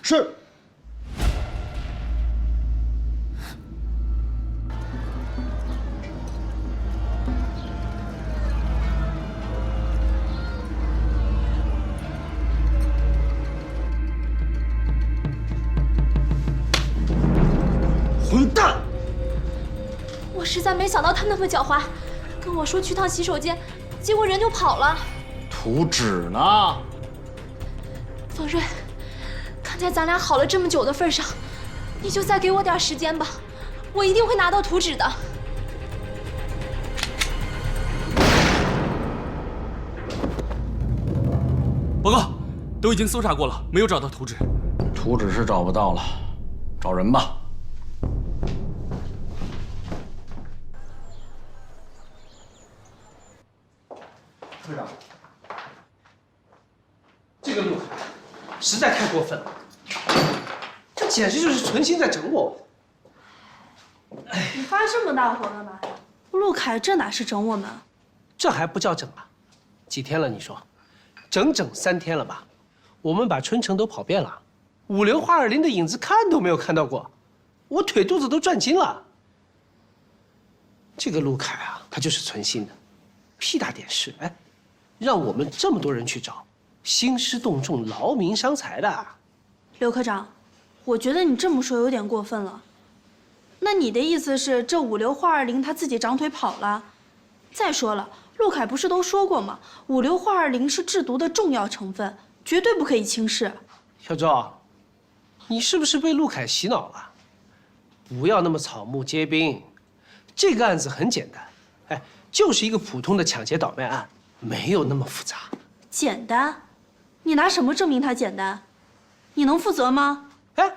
是。混蛋！我实在没想到他那么狡猾，跟我说去趟洗手间，结果人就跑了。图纸呢？冯瑞，看在咱俩好了这么久的份上，你就再给我点时间吧，我一定会拿到图纸的。报告，都已经搜查过了，没有找到图纸。图纸是找不到了，找人吧。科长，这个陆凯实在太过分了，他简直就是存心在整我。你发这么大火干嘛呀？陆凯，这哪是整我们？这还不叫整啊？几天了？你说，整3天了吧？我们把春城都跑遍了，5流花2林的影子看都没有看到过，我腿肚子都转筋了。这个陆凯啊，他就是存心的，屁大点事，哎，让我们这么多人去找，兴师动众、劳民伤财的。刘科长，我觉得你这么说有点过分了。那你的意思是，这5流花2林他自己长腿跑了？再说了，陆凯不是都说过吗？5硫化2磷是制毒的重要成分，绝对不可以轻视。小周，你是不是被陆凯洗脑了？不要那么草木皆兵，这个案子很简单，哎，就是一个普通的抢劫倒卖案，没有那么复杂。简单？你拿什么证明它简单？你能负责吗？哎，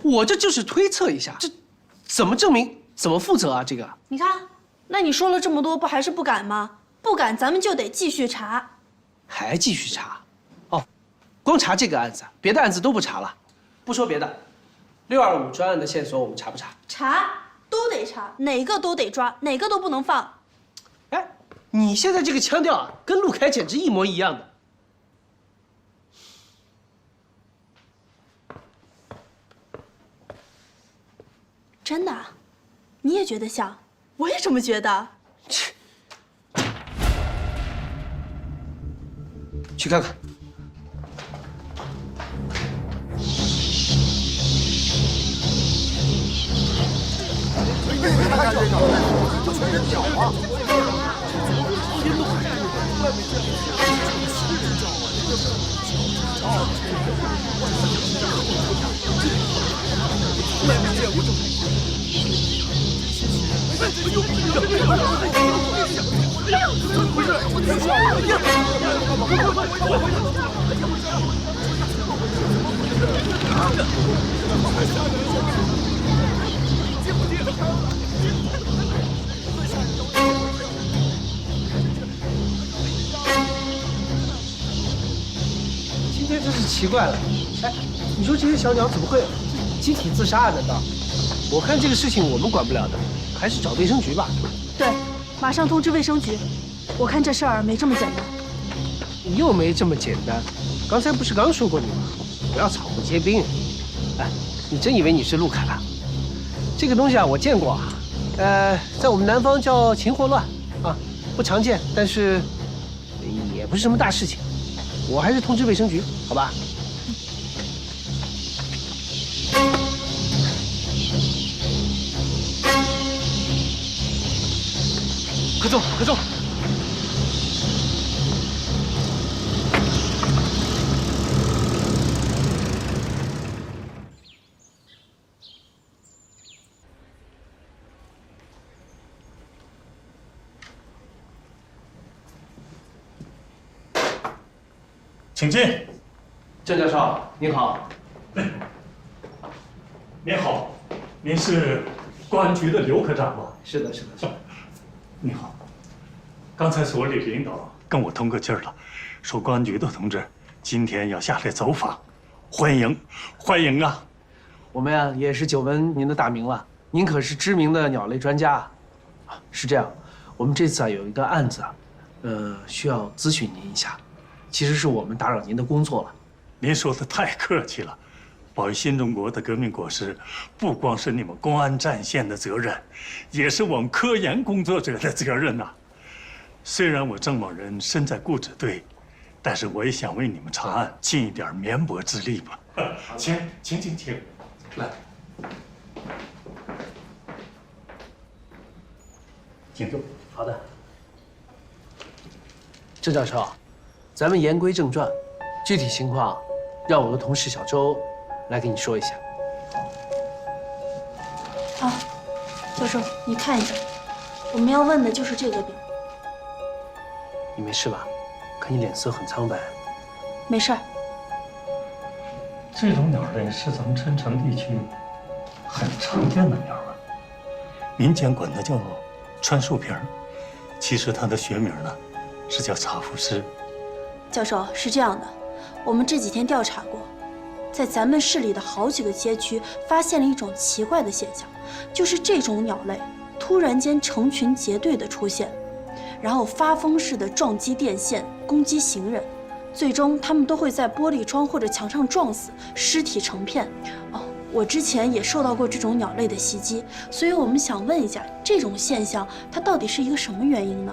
我这就是推测一下，这怎么证明？怎么负责啊？这个你看，那你说了这么多，不还是不敢吗？不敢，咱们就得继续查。还继续查？哦，光查这个案子，别的案子都不查了。不说别的，625专案的线索我们查不查？查，都得查，哪个都得抓，哪个都不能放。哎，你现在这个腔调啊，跟陆凯简直一模一样的。真的？你也觉得像？我也这么觉得。去看看。看这个，这全是鸟啊！今天真是奇怪了，哎，你说这些小鸟怎么会集体自杀啊？难道？我看这个事情我们管不了的，还是找卫生局吧。对，马上通知卫生局。我看这事儿没这么简单。又没这么简单，刚才不是刚说过你吗？不要草木皆兵。哎，你真以为你是陆凯啊？这个东西啊，我见过啊，在我们南方叫擒获乱，啊，不常见，但是也不是什么大事情。我还是通知卫生局，好吧？快走，快走！请进。郑教授，您好。您好，您是公安局的刘科长吗？是的，是的。你好，刚才所里领导跟我通个气儿了，说公安局的同志今天要下来走访，欢迎，欢迎啊！我们呀也是久闻您的大名了，您可是知名的鸟类专家。是这样，我们这次啊有一个案子啊，需要咨询您一下，其实是我们打扰您的工作了。您说的太客气了，保卫新中国的革命果实，不光是你们公安战线的责任，也是我们科研工作者的责任呐。虽然我郑某人身在固执队，但是我也想为你们查案尽一点绵薄之力吧。请，来，请坐。好的，郑教授，咱们言归正传，具体情况让我的同事小周来给你说一下。好，教授，你看一下，我们要问的就是这个病。你没事吧？看你脸色很苍白。没事儿。这种鸟类是咱们郴城地区很常见的鸟啊，民间管它叫穿树瓶，其实它的学名呢是叫茶腹虱。教授，是这样的，我们这几天调查过，在咱们市里的好几个街区发现了一种奇怪的现象，就是这种鸟类突然间成群结队的出现，然后发疯似的撞击电线，攻击行人，最终它们都会在玻璃窗或者墙上撞死，尸体成片。哦，我之前也受到过这种鸟类的袭击，所以我们想问一下，这种现象它到底是一个什么原因呢？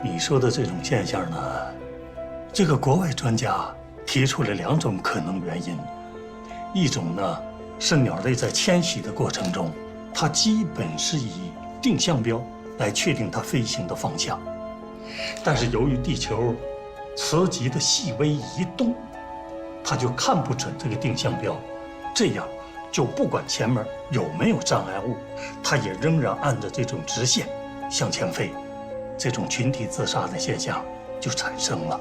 你说的这种现象呢，这个国外专家提出了2种可能原因，一种呢是鸟类在迁徙的过程中，它基本是以定向标来确定它飞行的方向，但是由于地球磁极的细微移动，它就看不准这个定向标，这样就不管前面有没有障碍物，它也仍然按着这种直线向前飞，这种群体自杀的现象就产生了。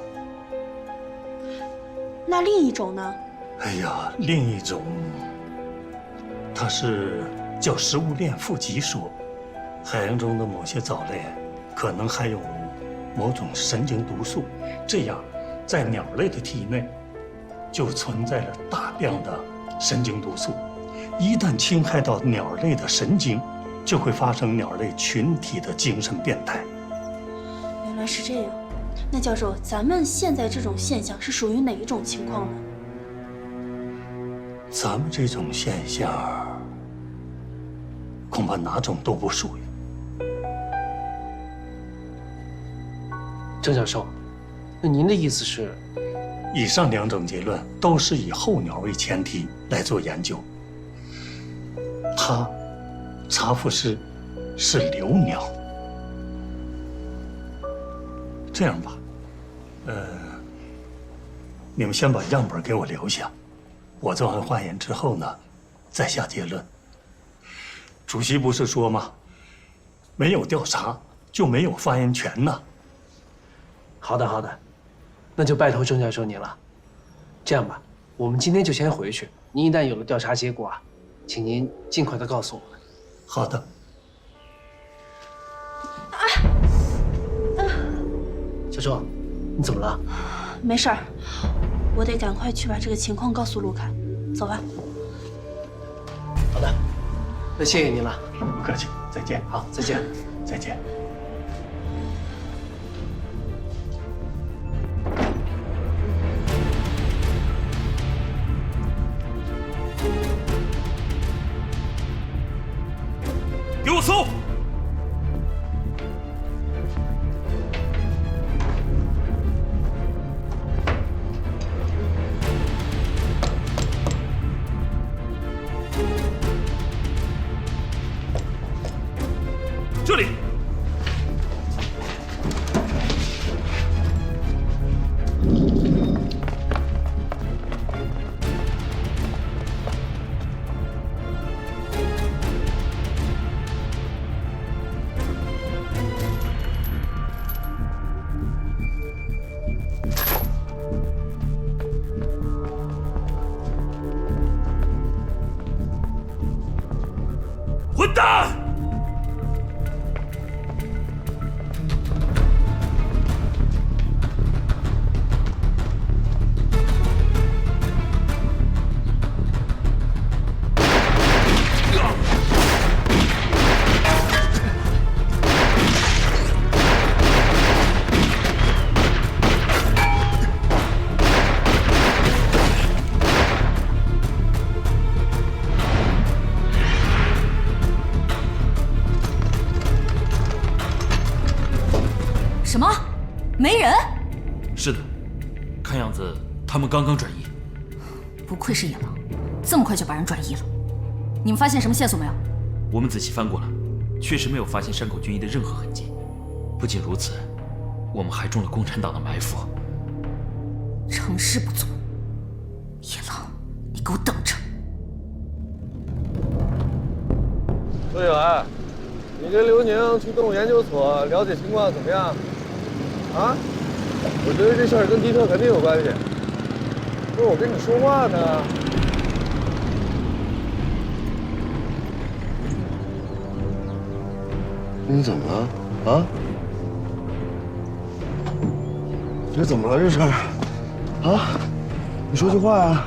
那另一种呢？哎呀，另一种，它是叫食物链富集说，海洋中的某些藻类可能含有某种神经毒素，这样在鸟类的体内就存在了大量的神经毒素，一旦侵害到鸟类的神经，就会发生鸟类群体的精神变态。原来是这样。那教授，咱们现在这种现象是属于哪一种情况呢？咱们这种现象，恐怕哪种都不属于。郑教授，那您的意思是，以上2种结论都是以候鸟为前提来做研究。它，茶腹虱，是留鸟。这样吧，你们先把样本给我留下，我做完化验之后呢，再下结论。主席不是说吗？没有调查就没有发言权呢。好的，好的，那就拜托郑教授您了。这样吧，我们今天就先回去。您一旦有了调查结果啊，请您尽快的告诉我们。好的。小周，你怎么了？没事儿，我得赶快去把这个情况告诉陆凯。走吧。好的，那谢谢您了。不客气，再见。好，再见。再见。给我搜！这里。混蛋！没人？是的，看样子他们刚刚转移。不愧是野狼，这么快就把人转移了。你们发现什么线索没有？我们仔细翻过了，确实没有发现山口军一的任何痕迹。不仅如此，我们还中了共产党的埋伏。成事不足，野狼，你给我等着！周远，你跟刘宁去动物研究所了解情况怎么样？啊？我觉得这事儿跟迪特肯定有关系。不是我跟你说话呢。你怎么了？啊？这怎么了？这是？啊？你说句话呀！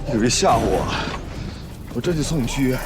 你可别吓唬我，我这就送你去医院。